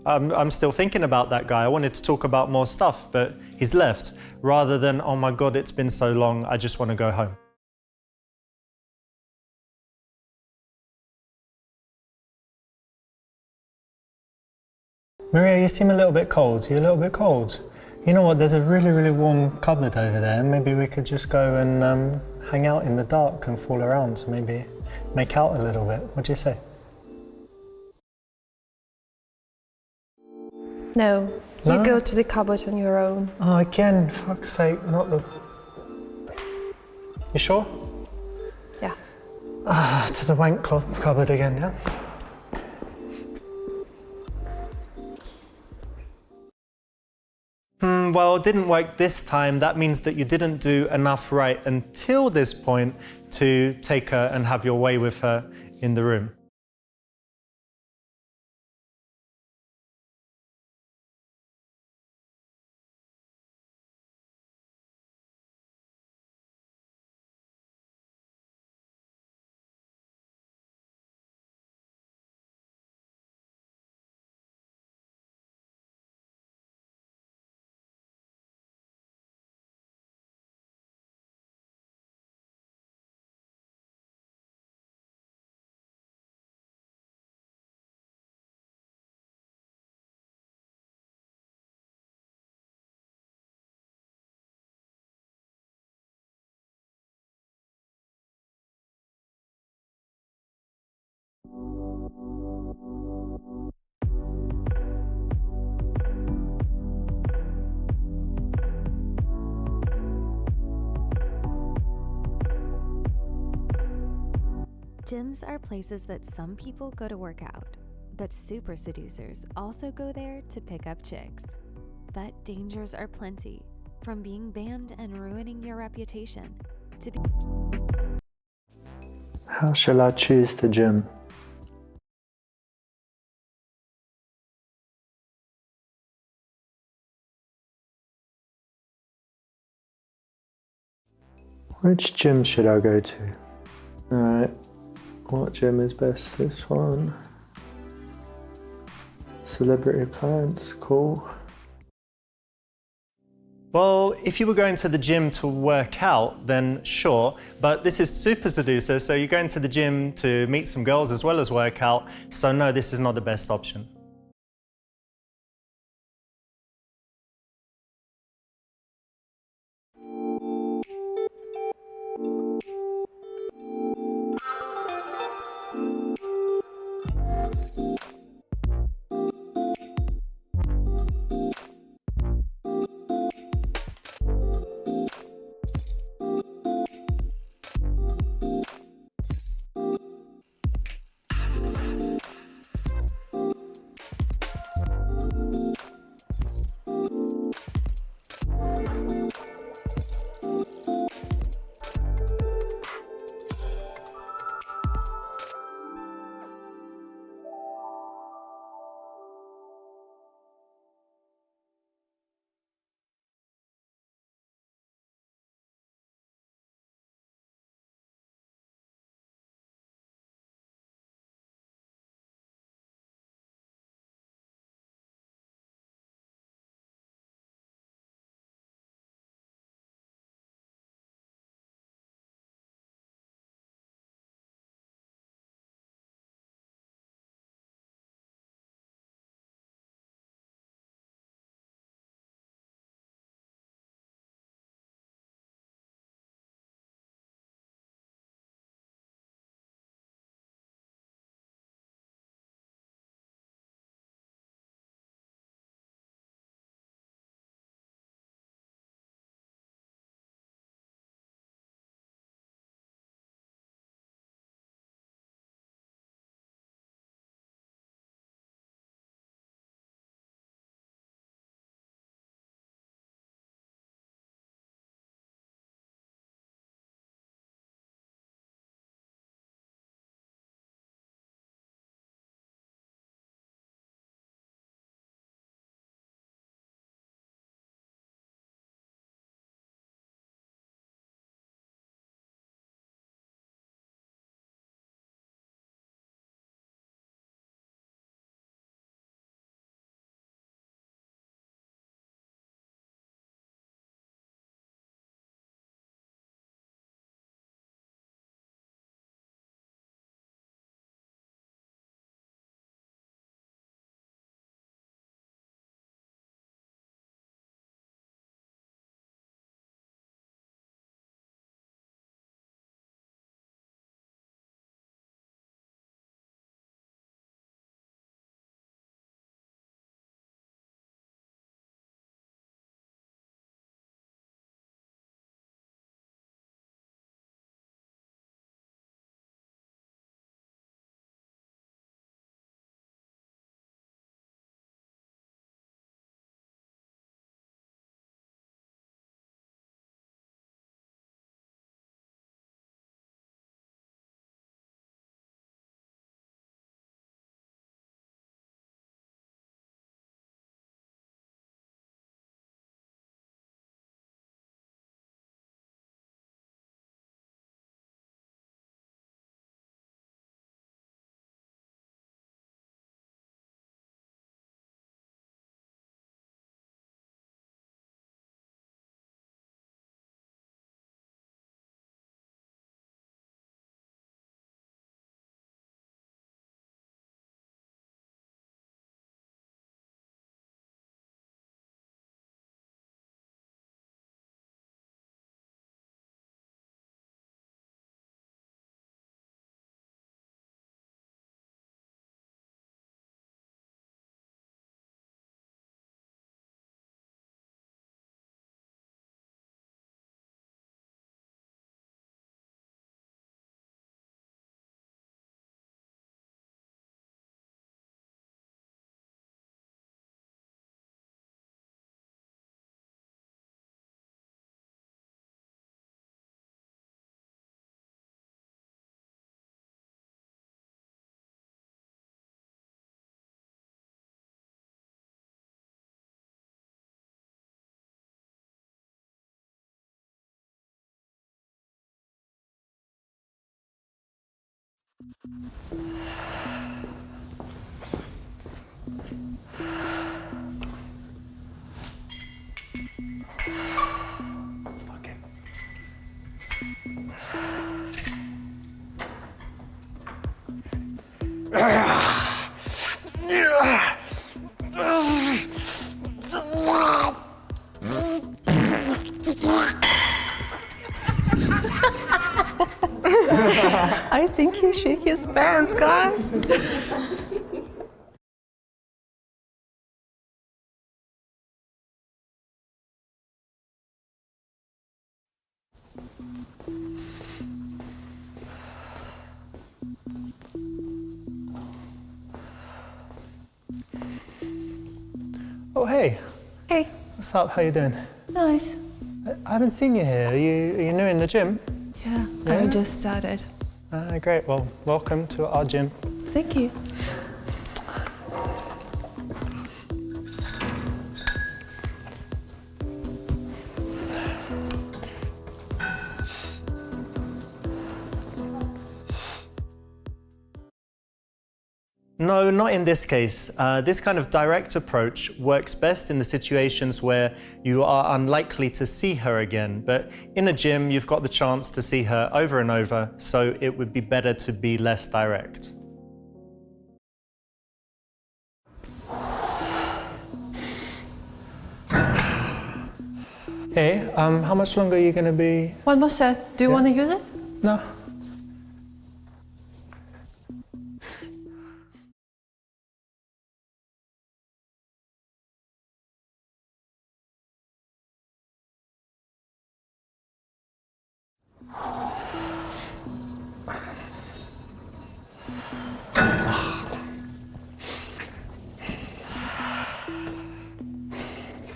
I'm still thinking about that guy. I wanted to talk about more stuff, but he's left. Rather than, oh my God, it's been so long, I just want to go home. Maria, you seem a little bit cold. You're a little bit cold. You know what, there's a really, really warm cupboard over there. Maybe we could just go and hang out in the dark and fool around. Maybe make out a little bit. What do you say? No, you No? go to the cupboard on your own. Oh, again, fuck's sake, not the... You sure? Yeah. To the wank cupboard again, yeah? Well, it didn't work this time. That means that you didn't do enough right until this point to take her and have your way with her in the room. Gyms are places that some people go to work out, but super seducers also go there to pick up chicks. But dangers are plenty, from being banned and ruining your reputation to be... How shall I choose the gym? Which gym should I go to? Alright, what gym is best? This one. Celebrity clients, cool. Well, if you were going to the gym to work out, then sure, but this is Super Seducer, so you're going to the gym to meet some girls as well as work out, so no, this is not the best option. I think he shit his pants, guys. Oh, hey. Hey, What's up? How you doing? nice. I haven't seen you here. Are you new in the gym? Yeah, Yeah? I just started. Great. Well, welcome to our gym. Thank you. No, not in this case. This kind of direct approach works best in the situations where you are unlikely to see her again. But in a gym, you've got the chance to see her over and over, so it would be better to be less direct. Hey, how much longer are you going to be? One more set. Do you want to use it? No.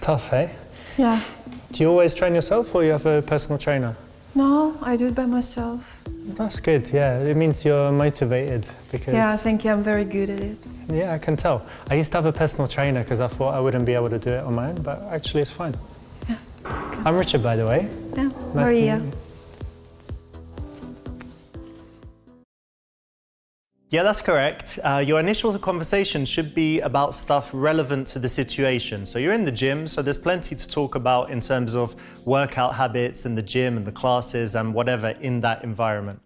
Tough, eh? Yeah. Do you always train yourself or you have a personal trainer? No, I do it by myself. That's good, yeah. It means you're motivated because... Yeah, I think I'm very good at it. Yeah, I can tell. I used to have a personal trainer because I thought I wouldn't be able to do it on my own, but actually it's fine. Yeah. I'm Richard, by the way. Yeah, Nice to Maria. meet you. Yeah, that's correct. Your initial conversation should be about stuff relevant to the situation. So you're in the gym, so there's plenty to talk about in terms of workout habits and the gym and the classes and whatever in that environment.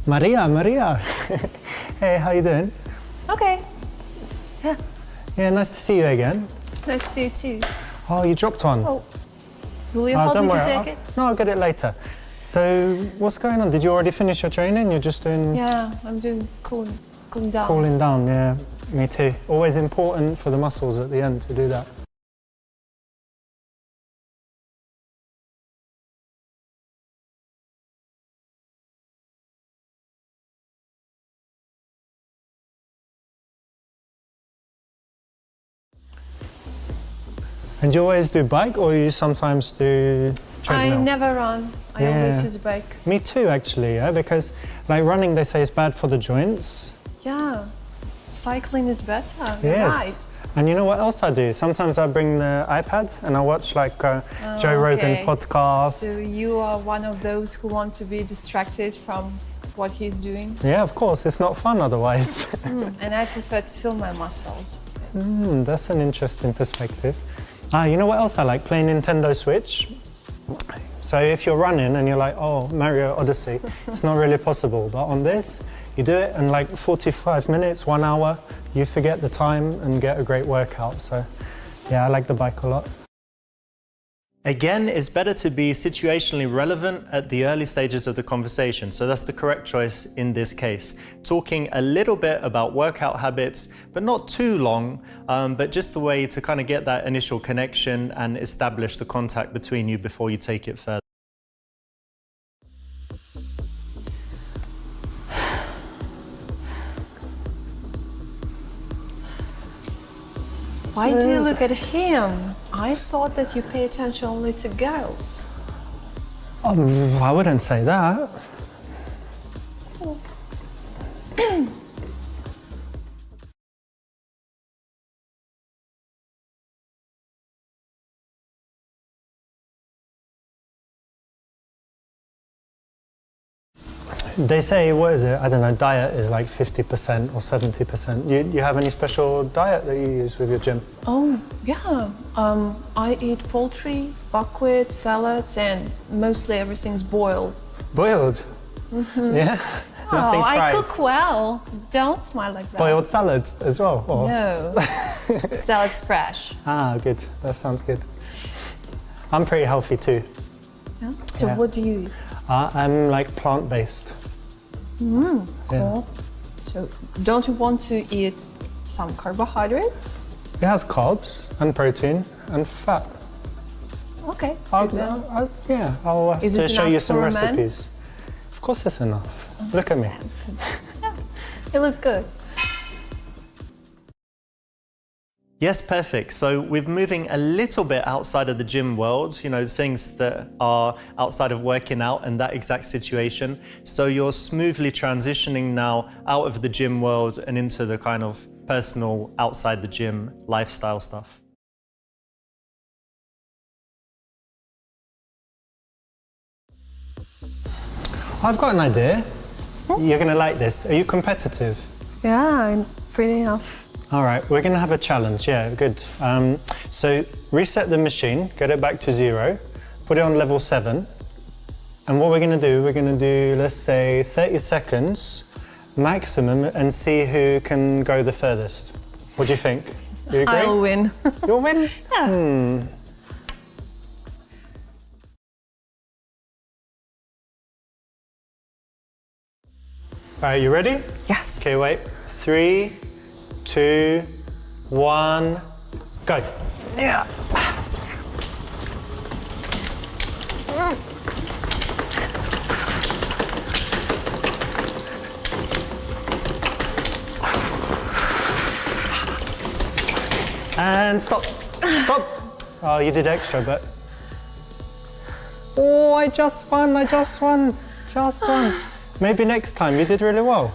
Maria. Hey, how you doing? Okay. Yeah, Yeah, nice to see you again. nice to see you too. Oh, you dropped one. Oh, will you Oh, help don't me worry. to take it? No, I'll get it later. So, what's going on? Did you already finish your training? You're just doing Yeah, I'm doing cooling down. cooling down, yeah. Me too. Always important for the muscles at the end to do that. And you always do bike or you sometimes do I treadmill? never run. I always use a bike. Me too, actually, yeah, because like running, they say is bad for the joints. Yeah, cycling is better. You're Yes. right. And you know what else I do? Sometimes I bring the iPad and I watch like Joe Rogan okay. podcast. So you are one of those who want to be distracted from what he's doing. Yeah, of course, it's not fun otherwise. And I prefer to feel my muscles. That's an interesting perspective. You know what else I like? Playing Nintendo Switch. So if you're running and you're like, oh, Mario Odyssey, it's not really possible. But on this, you do it in like 45 minutes, 1 hour, you forget the time and get a great workout. So yeah, I like the bike a lot. Again, it's better to be situationally relevant at the early stages of the conversation. So that's the correct choice in this case. Talking a little bit about workout habits, but not too long, but just the way to kind of get that initial connection and establish the contact between you before you take it further. Why do you look at him? I thought that you pay attention only to girls. I wouldn't say that. They say, what is it? I don't know, diet is like 50% or 70%. You have any special diet that you use with your gym? Oh, yeah. I eat poultry, buckwheat, salads, and mostly everything's boiled. Boiled? Yeah? Nothing Oh, I fried? cook well. Don't smile like that. Boiled salad as well? Or? No. Salad's fresh. Ah, good. That sounds good. I'm pretty healthy too. Yeah? So Yeah. what do you eat? I'm like plant-based. Yeah. Cool. So don't you want to eat some carbohydrates? It has carbs and protein and fat. Okay. I'll good then. I'll have Is to this show enough you some for a man? recipes. Of course it's enough. Look at me. You look good. Yes, perfect. So we're moving a little bit outside of the gym world, you know, things that are outside of working out and that exact situation. So you're smoothly transitioning now out of the gym world and into the kind of personal, outside the gym lifestyle stuff. I've got an idea. You're gonna like this. Are you competitive? Yeah, I'm pretty enough. All right, we're gonna have a challenge, yeah, good. So reset the machine, get it back to 0, put it on level 7. And what we're gonna do, let's say 30 seconds maximum and see who can go the furthest. What do you think? You agree? I'll win. You'll win? Yeah. All right, you ready? Yes. Okay, wait. 3, 2, 1, go. Yeah. And stop. Stop. Oh, you did extra, but. Oh, I just won. Just won. Maybe next time. You did really well.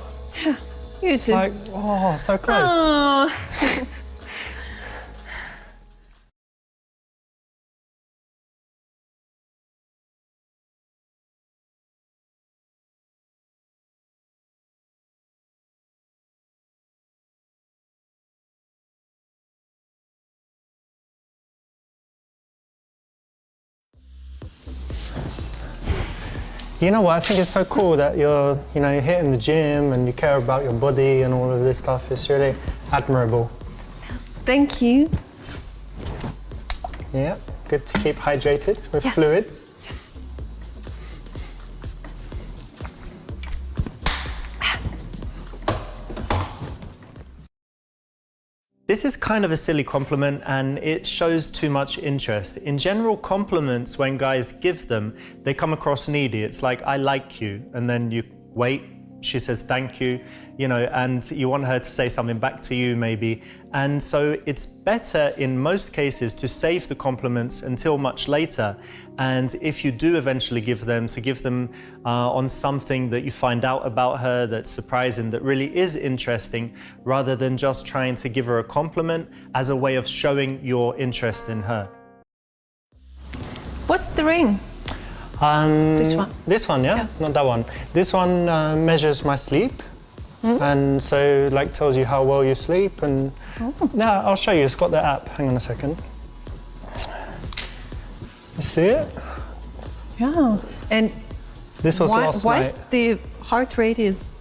You too. Like, oh, so close. Oh. You know what? I think it's so cool that you're hitting the gym and you care about your body and all of this stuff. It's really admirable. Thank you. Yeah, good to keep hydrated with Yes. fluids. This is kind of a silly compliment and it shows too much interest. In general, compliments, when guys give them, they come across needy. It's like, I like you, and then you wait, she says thank you, and you want her to say something back to you maybe. And so it's better in most cases to save the compliments until much later. And if you do eventually give them, to give them on something that you find out about her that's surprising, that really is interesting, rather than just trying to give her a compliment as a way of showing your interest in her. What's the ring? This one. This one, yeah? Not that one. This one measures my sleep. And so tells you how well you sleep. And yeah, I'll show you. It's got the app. Hang on a second. You see it? Yeah. And This was last why night. is the heart rate is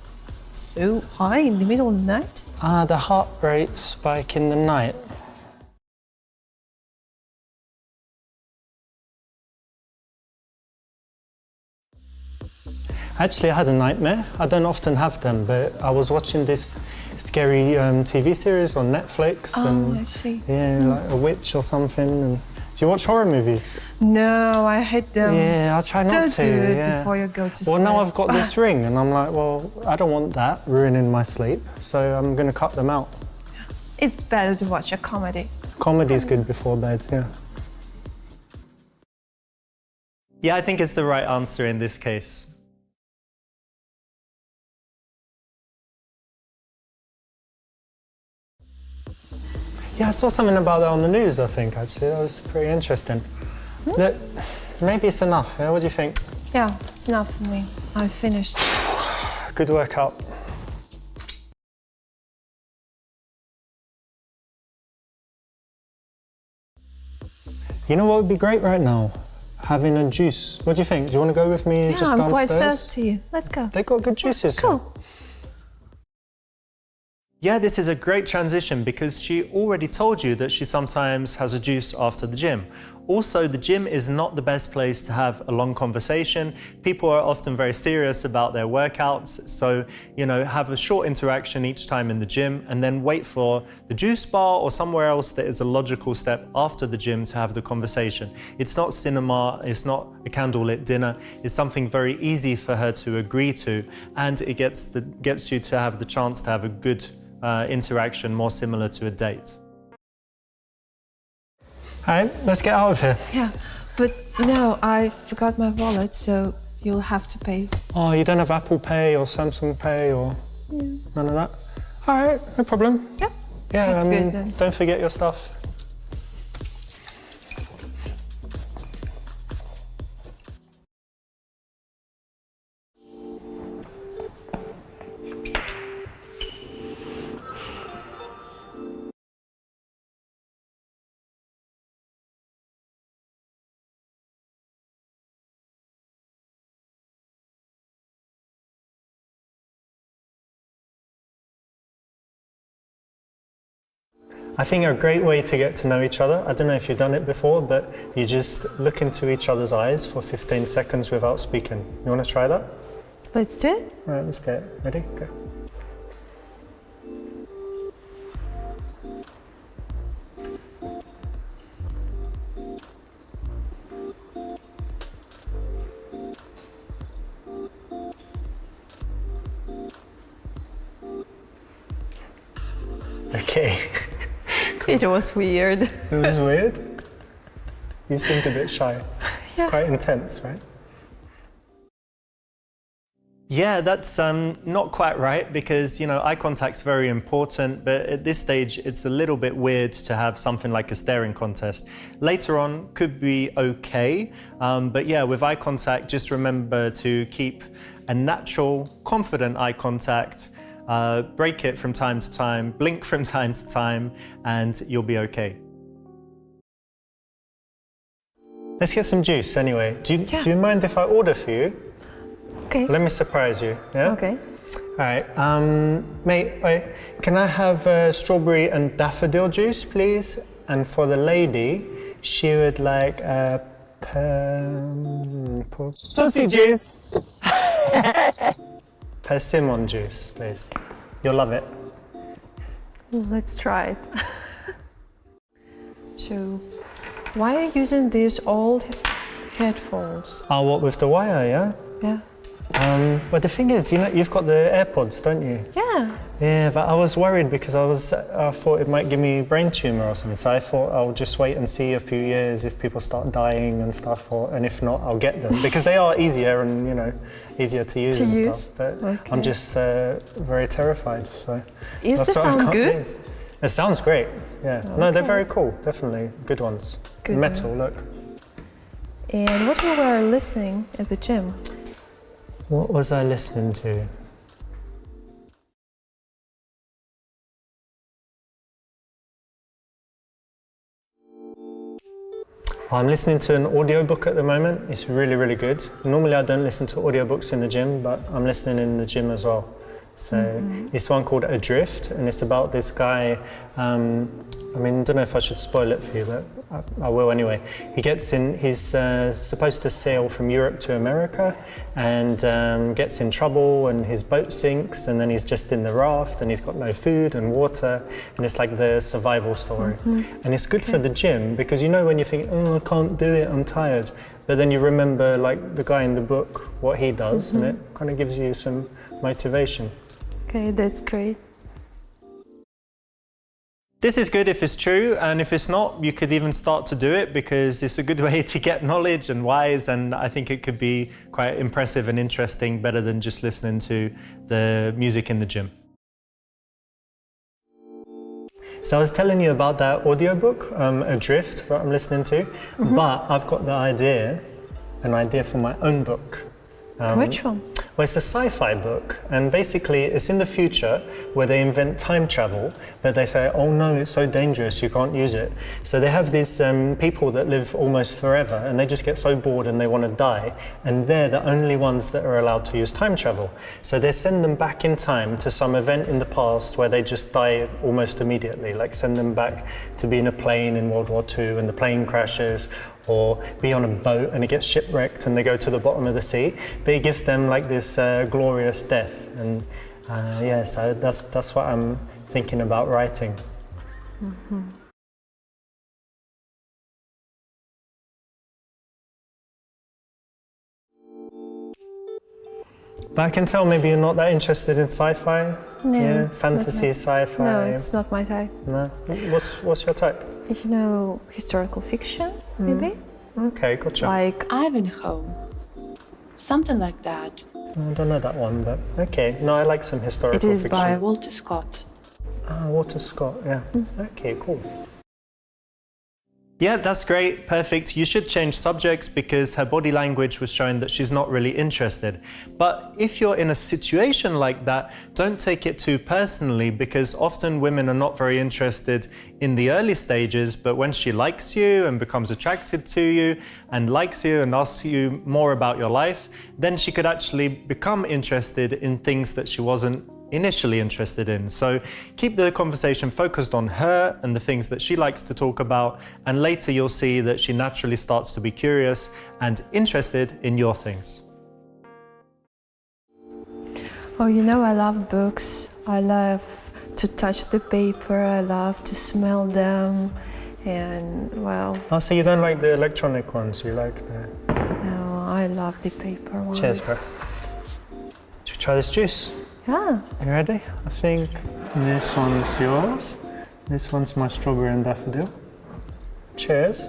so high in the middle of the night? The heart rate spike in the night. Actually, I had a nightmare. I don't often have them, but I was watching this scary TV series on Netflix. Oh, I see. Yeah, like a witch or something. And do you watch horror movies? No, I hate them. Yeah, I try not Don't to. do it yeah. before you go to sleep. Well, now I've got this ring, and I'm like, well, I don't want that ruining my sleep, so I'm going to cut them out. It's better to watch a comedy. Comedy's good before bed, yeah. Yeah, I think it's the right answer in this case. Yeah, I saw something about that on the news, I think, actually. That was pretty interesting. Look, maybe it's enough, yeah? What do you think? Yeah, it's enough for me. I finished. Good workout. You know what would be great right now? Having a juice. What do you think? Do you want to go with me Yeah, just I'm quite downstairs? thirsty. Let's go. They got good juices here. Cool. Yeah, this is a great transition because she already told you that she sometimes has a juice after the gym. Also, the gym is not the best place to have a long conversation. People are often very serious about their workouts. So, have a short interaction each time in the gym and then wait for the juice bar or somewhere else that is a logical step after the gym to have the conversation. It's not cinema, it's not a candlelit dinner. It's something very easy for her to agree to, and it gets you to have the chance to have a good interaction more similar to a date. All right, let's get out of here. Yeah, but I forgot my wallet, so you'll have to pay. Oh, you don't have Apple Pay or Samsung Pay or none of that? All right, no problem. Yeah. Yeah, Good, then. don't forget your stuff. I think a great way to get to know each other, I don't know if you've done it before, but you just look into each other's eyes for 15 seconds without speaking. You want to try that? Let's do it. All right, let's do it. Ready? Go. Okay. It was weird. It was weird. You seemed a bit shy. It's quite intense, right? Yeah, that's not quite right because, eye contact's very important, but at this stage, it's a little bit weird to have something like a staring contest. Later on, could be okay, but yeah, with eye contact, just remember to keep a natural, confident eye contact, break it from time to time, blink from time to time, and you'll be okay. Let's get some juice anyway. Do you mind if I order for you? Okay. Let me surprise you, yeah? Okay. All right, mate, wait, can I have strawberry and daffodil juice, please? And for the lady, she would like pussy juice. Persimmon juice, please. You'll love it. Let's try it. So, why are you using these old headphones? Oh, what, with the wire, yeah? Yeah. But the thing is, you've got the AirPods, don't you? Yeah. Yeah, but I was worried because I thought it might give me brain tumor or something. So I thought I'll just wait and see a few years if people start dying and stuff, and if not, I'll get them because they are easier and easiher to use stuff. But Okay. I'm just very terrified. So Is that's the what I've sound got good? these. It sounds great. Yeah. No, they're very cool. Definitely good ones. Good Metal. Look. And what you were listening at the gym? What was I listening to? I'm listening to an audiobook at the moment. It's really, really good. Normally I don't listen to audiobooks in the gym, but I'm listening in the gym as well. So it's one called Adrift, and it's about this guy. I mean, I don't know if I should spoil it for you, but I will anyway. He's supposed to sail from Europe to America, and gets in trouble, and his boat sinks, and then he's just in the raft, and he's got no food and water, and it's like the survival story. And it's good for the gym, because you know when you think, oh, I can't do it, I'm tired, but then you remember like the guy in the book, what he does, and it kind of gives you some motivation. Okay, that's great. This is good if it's true, and if it's not, you could even start to do it, because it's a good way to get knowledge and wise, and I think it could be quite impressive and interesting, better than just listening to the music in the gym. So I was telling you about that audiobook, Adrift, that I'm listening to, but I've got an idea for my own book. Which one? Well, it's a sci-fi book, and basically it's in the future where they invent time travel, but they say, oh no, it's so dangerous, you can't use it. So they have these people that live almost forever, and they just get so bored and they want to die, and they're the only ones that are allowed to use time travel. So they send them back in time to some event in the past where they just die almost immediately, like send them back to be in a plane in World War II and the plane crashes, or be on a boat and it gets shipwrecked and they go to the bottom of the sea, but it gives them like this glorious death. And yeah, so that's what I'm thinking about writing. But I can tell maybe you're not that interested in sci-fi. No, yeah, fantasy, sci-fi. No, it's not my type. No. What's your type? You know, historical fiction, maybe? Okay, gotcha. Like Ivanhoe. Something like that. I don't know that one, but okay. No, I like some historical It is fiction. by Walter Scott. Ah, Walter Scott, yeah. Okay, cool. Yeah, that's great, perfect. You should change subjects, because her body language was showing that she's not really interested. But if you're in a situation like that, don't take it too personally, because often women are not very interested in the early stages, but when she likes you and becomes attracted to you and likes you and asks you more about your life, then she could actually become interested in things that she wasn't initially interested in. So keep the conversation focused on her and the things that she likes to talk about, and later you'll see that she naturally starts to be curious and interested in your things. Oh, you know, I love books. I love to touch the paper. I love to smell them. And, well... Oh, so you don't like the electronic ones, you like the... No, I love the paper ones. Cheers, bro. Should we try this juice? Yeah. You ready? I think this one's yours. This one's my strawberry and daffodil. Cheers.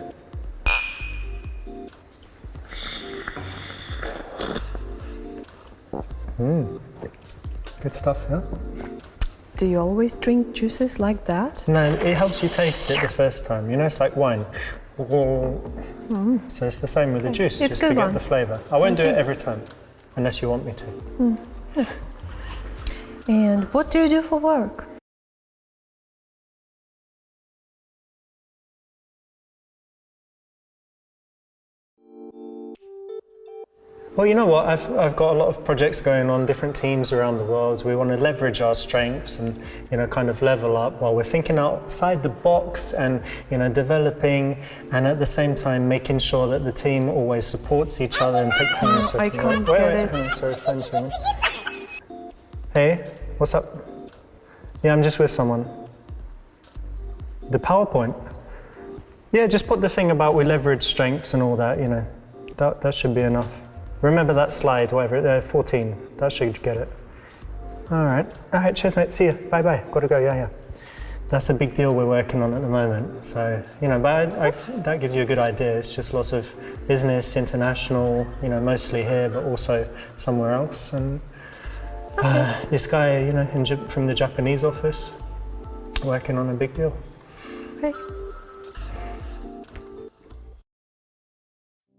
Good stuff, yeah? Do you always drink juices like that? No, it helps you taste it the first time. You know, it's like wine. So it's the same with the juice, It's just good to get one. the flavour. I won't do it every time, unless you want me to. And what do you do for work? Well, you know what? I've got a lot of projects going on, different teams around the world. We want to leverage our strengths and, you know, kind of level up while we're thinking outside the box and, you know, developing, and at the same time making sure that the team always supports each other and take hands. I can't get it. Hang on, sorry, phone's ringing. Hey, what's up? Yeah, I'm just with someone. The PowerPoint. Yeah, just put the thing about we leverage strengths and all that, you know. That should be enough. Remember that slide, whatever, 14. That should get it. All right, cheers, mate. See you. Bye-bye. Got to go. Yeah. That's a big deal we're working on at the moment. So, you know, but that gives you a good idea. It's just lots of business, international, you know, mostly here, but also somewhere else. And this guy, you know, from the Japanese office, working on a big deal. Okay.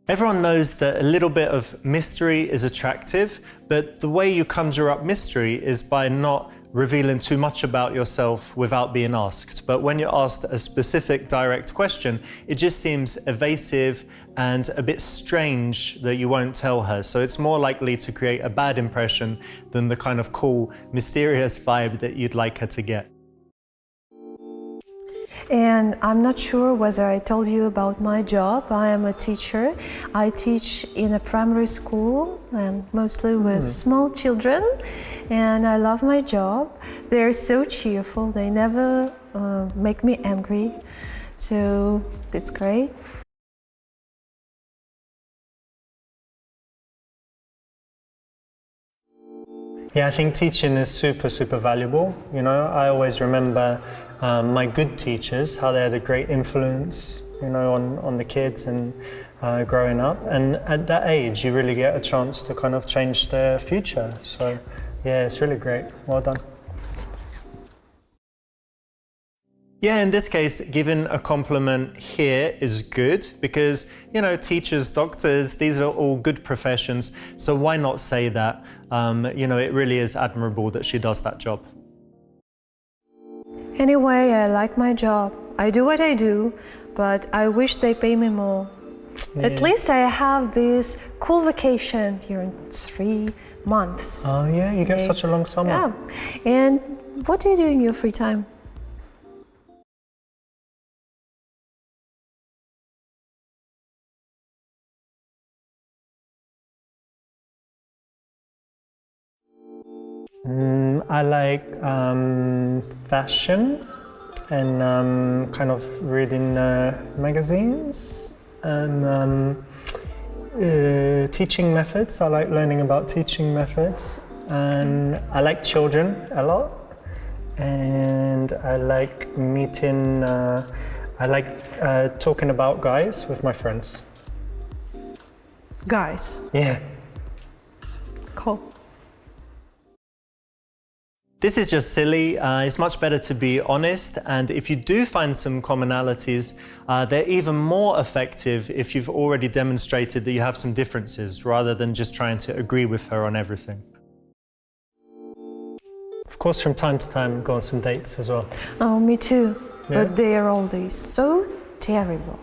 Everyone knows that a little bit of mystery is attractive, but the way you conjure up mystery is by not revealing too much about yourself without being asked. But when you're asked a specific direct question, it just seems evasive and a bit strange that you won't tell her. So it's more likely to create a bad impression than the kind of cool, mysterious vibe that you'd like her to get. And I'm not sure whether I told you about my job. I am a teacher. I teach in a primary school and mostly with small children. And I love my job. They're so cheerful. They never make me angry. So it's great. Yeah, I think teaching is super, super valuable. You know, I always remember my good teachers, how they had a great influence, you know, on the kids and growing up. And at that age, you really get a chance to kind of change their future. So, yeah, it's really great. Well done. Yeah, in this case, giving a compliment here is good because, you know, teachers, doctors, these are all good professions. So why not say that? You know, it really is admirable that she does that job. Anyway, I like my job. I do what I do, but I wish they pay me more. Yeah. At least I have this cool vacation here in 3 months. Oh yeah, you get such a long summer. Yeah. And what do you do in your free time? I like fashion and kind of reading magazines and teaching methods. I like learning about teaching methods, and I like children a lot, and I like meeting, I like talking about guys with my friends. Guys. Yeah. Cool. This is just silly. It's much better to be honest, and if you do find some commonalities, they're even more effective if you've already demonstrated that you have some differences, rather than just trying to agree with her on everything. Of course, from time to time, go on some dates as well. Oh, me too. Yeah. But they are always so terrible.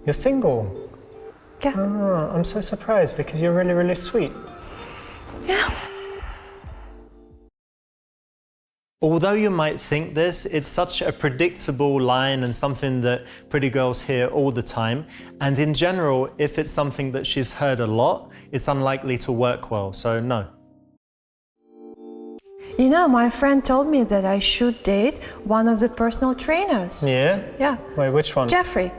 You're single? Yeah. Oh, I'm so surprised because you're really, really sweet. Yeah. Although you might think this, it's such a predictable line and something that pretty girls hear all the time. And in general, if it's something that she's heard a lot, it's unlikely to work well, so no. You know, my friend told me that I should date one of the personal trainers. Yeah? Yeah. Wait, which one? Jeffrey.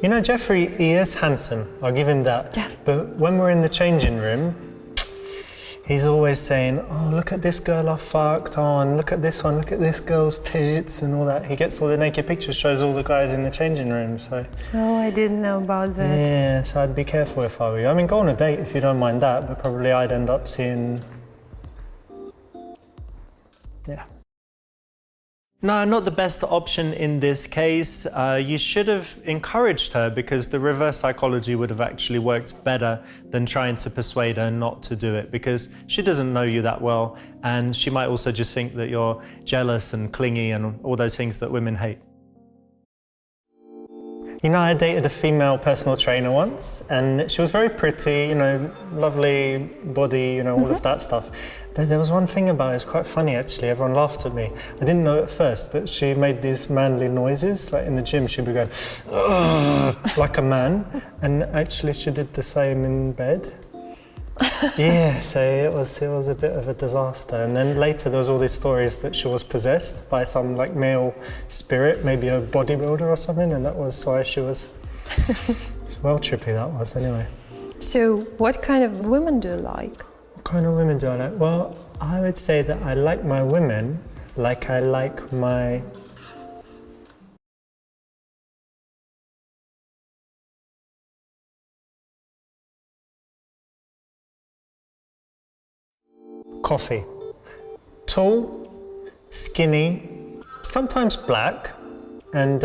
You know, Jeffrey, he is handsome. I'll give him that. Yeah. But when we're in the changing room, he's always saying, oh, look at this girl I fucked on, look at this one, look at this girl's tits and all that. He gets all the naked pictures, shows all the guys in the changing room, so. Oh, I didn't know about that. Yeah, so I'd be careful if I were you. I mean, go on a date if you don't mind that, but probably I'd end up seeing, yeah. No, not the best option in this case. You should have encouraged her because the reverse psychology would have actually worked better than trying to persuade her not to do it, because she doesn't know you that well and she might also just think that you're jealous and clingy and all those things that women hate. You know, I dated a female personal trainer once and she was very pretty, you know, lovely body, you know, all of that stuff. But there was one thing about it, it's quite funny actually, everyone laughed at me. I didn't know at first, but she made these manly noises, like in the gym she'd be going, "Ugh," like a man, and actually she did the same in bed. Yeah, so it was a bit of a disaster. And then later there was all these stories that she was possessed by some like male spirit, maybe a bodybuilder or something, and that was why she was, it's well trippy that was anyway. So, what kind of women do you like? What kind of women do I like? Well, I would say that I like my women like I like my coffee. Tall, skinny, sometimes black, and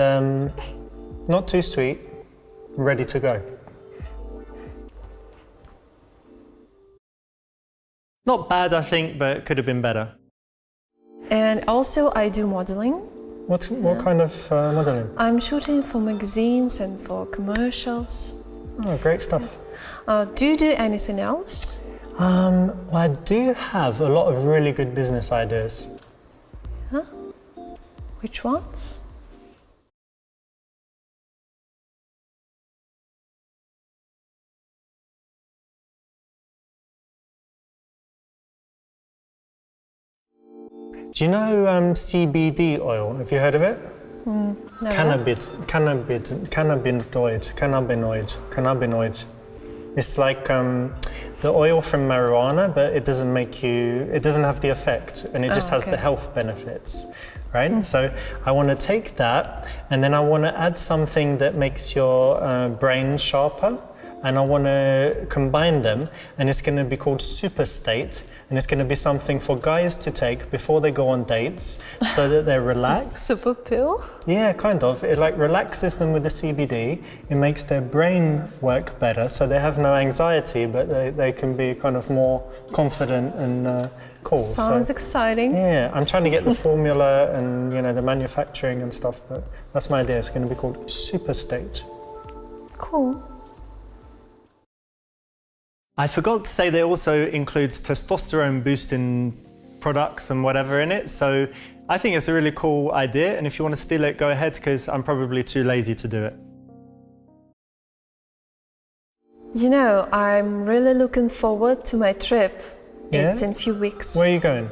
not too sweet, ready to go. Not bad, I think, but it could have been better. And also I do modeling. What kind of modeling? I'm shooting for magazines and for commercials. Oh, great stuff. Do you do anything else? Well, I do have a lot of really good business ideas. Huh? Which ones? Do you know CBD oil? Have you heard of it? No. Cannabinoid. It's like the oil from marijuana, but it doesn't have the effect, and it just has the health benefits, right? So I want to take that, and then I want to add something that makes your brain sharper, and I want to combine them, and it's going to be called Super State, and it's going to be something for guys to take before they go on dates, so that they're relaxed. Super pill? Yeah, kind of. It like relaxes them with the CBD. It makes their brain work better, so they have no anxiety, but they can be kind of more confident and cool. Sounds exciting. Yeah, I'm trying to get the formula and the manufacturing and stuff, but that's my idea. It's going to be called Super State. Cool. I forgot to say that it also includes testosterone boosting products and whatever in it. So I think it's a really cool idea. And if you want to steal it, go ahead, because I'm probably too lazy to do it. I'm really looking forward to my trip. Yeah? It's in a few weeks. Where are you going?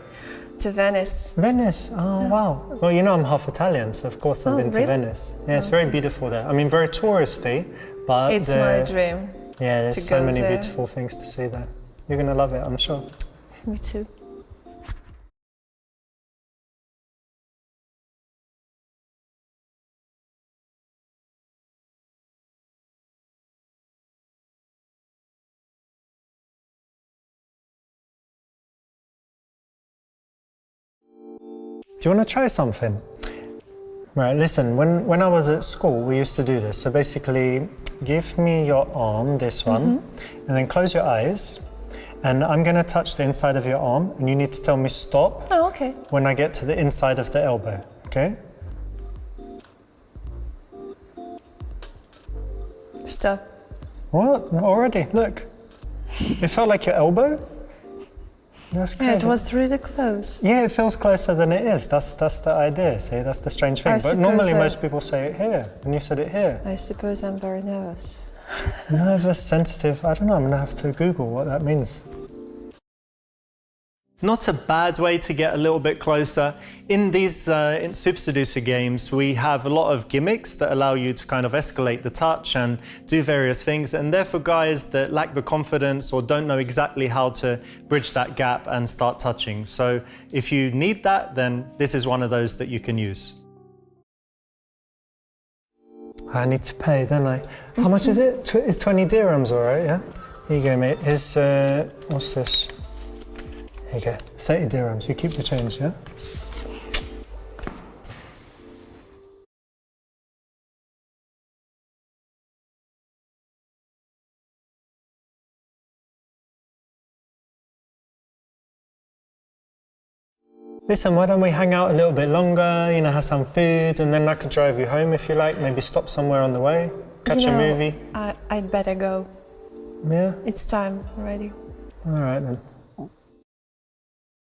To Venice. Venice? Oh, wow. Well, I'm half Italian, so of course I've been to Venice. Yeah, it's very beautiful there. I mean, very touristy, but... It's my dream. Yeah, there's so many beautiful things to see there. You're going to love it, I'm sure. Me too. Do you want to try something? Right, listen, when I was at school, we used to do this. So basically, give me your arm, this one, and then close your eyes. And I'm going to touch the inside of your arm, and you need to tell me stop. Oh, okay. When I get to the inside of the elbow, okay? Stop. What? Already? Look. It felt like your elbow? That's crazy. Yeah, it was really close. Yeah, it feels closer than it is. That's the idea, see? That's the strange thing. But normally most people say it here, and you said it here. I suppose I'm very nervous. Nervous, sensitive, I don't know, I'm going to have to Google what that means. Not a bad way to get a little bit closer. In these in Super Seducer games, we have a lot of gimmicks that allow you to kind of escalate the touch and do various things. And they're for guys that lack the confidence or don't know exactly how to bridge that gap and start touching. So if you need that, then this is one of those that you can use. I need to pay, don't I? How much is it? It's 20 dirhams, all right, yeah? Here you go, mate. Here's, what's this? Here you go, 30 dirhams. You keep the change, yeah? Listen, why don't we hang out a little bit longer, have some food, and then I could drive you home if you like, maybe stop somewhere on the way, catch a movie. I'd better go. Yeah? It's time already. All right then.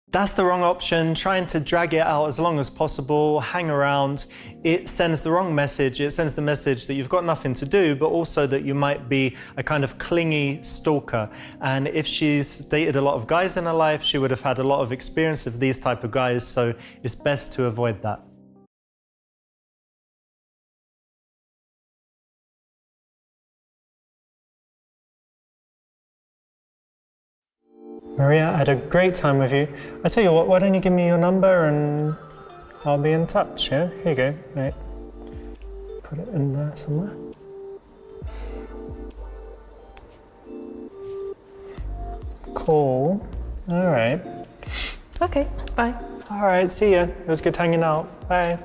That's the wrong option. Trying to drag it out as long as possible, hang around, it sends the wrong message. It sends the message that you've got nothing to do, but also that you might be a kind of clingy stalker. And if she's dated a lot of guys in her life, she would have had a lot of experience of these type of guys, so it's best to avoid that. Maria, I had a great time with you. I tell you what, why don't you give me your number and I'll be in touch, yeah? Here you go, mate. Put it in there somewhere. Cool. All right. Okay, bye. All right, see ya. It was good hanging out. Bye.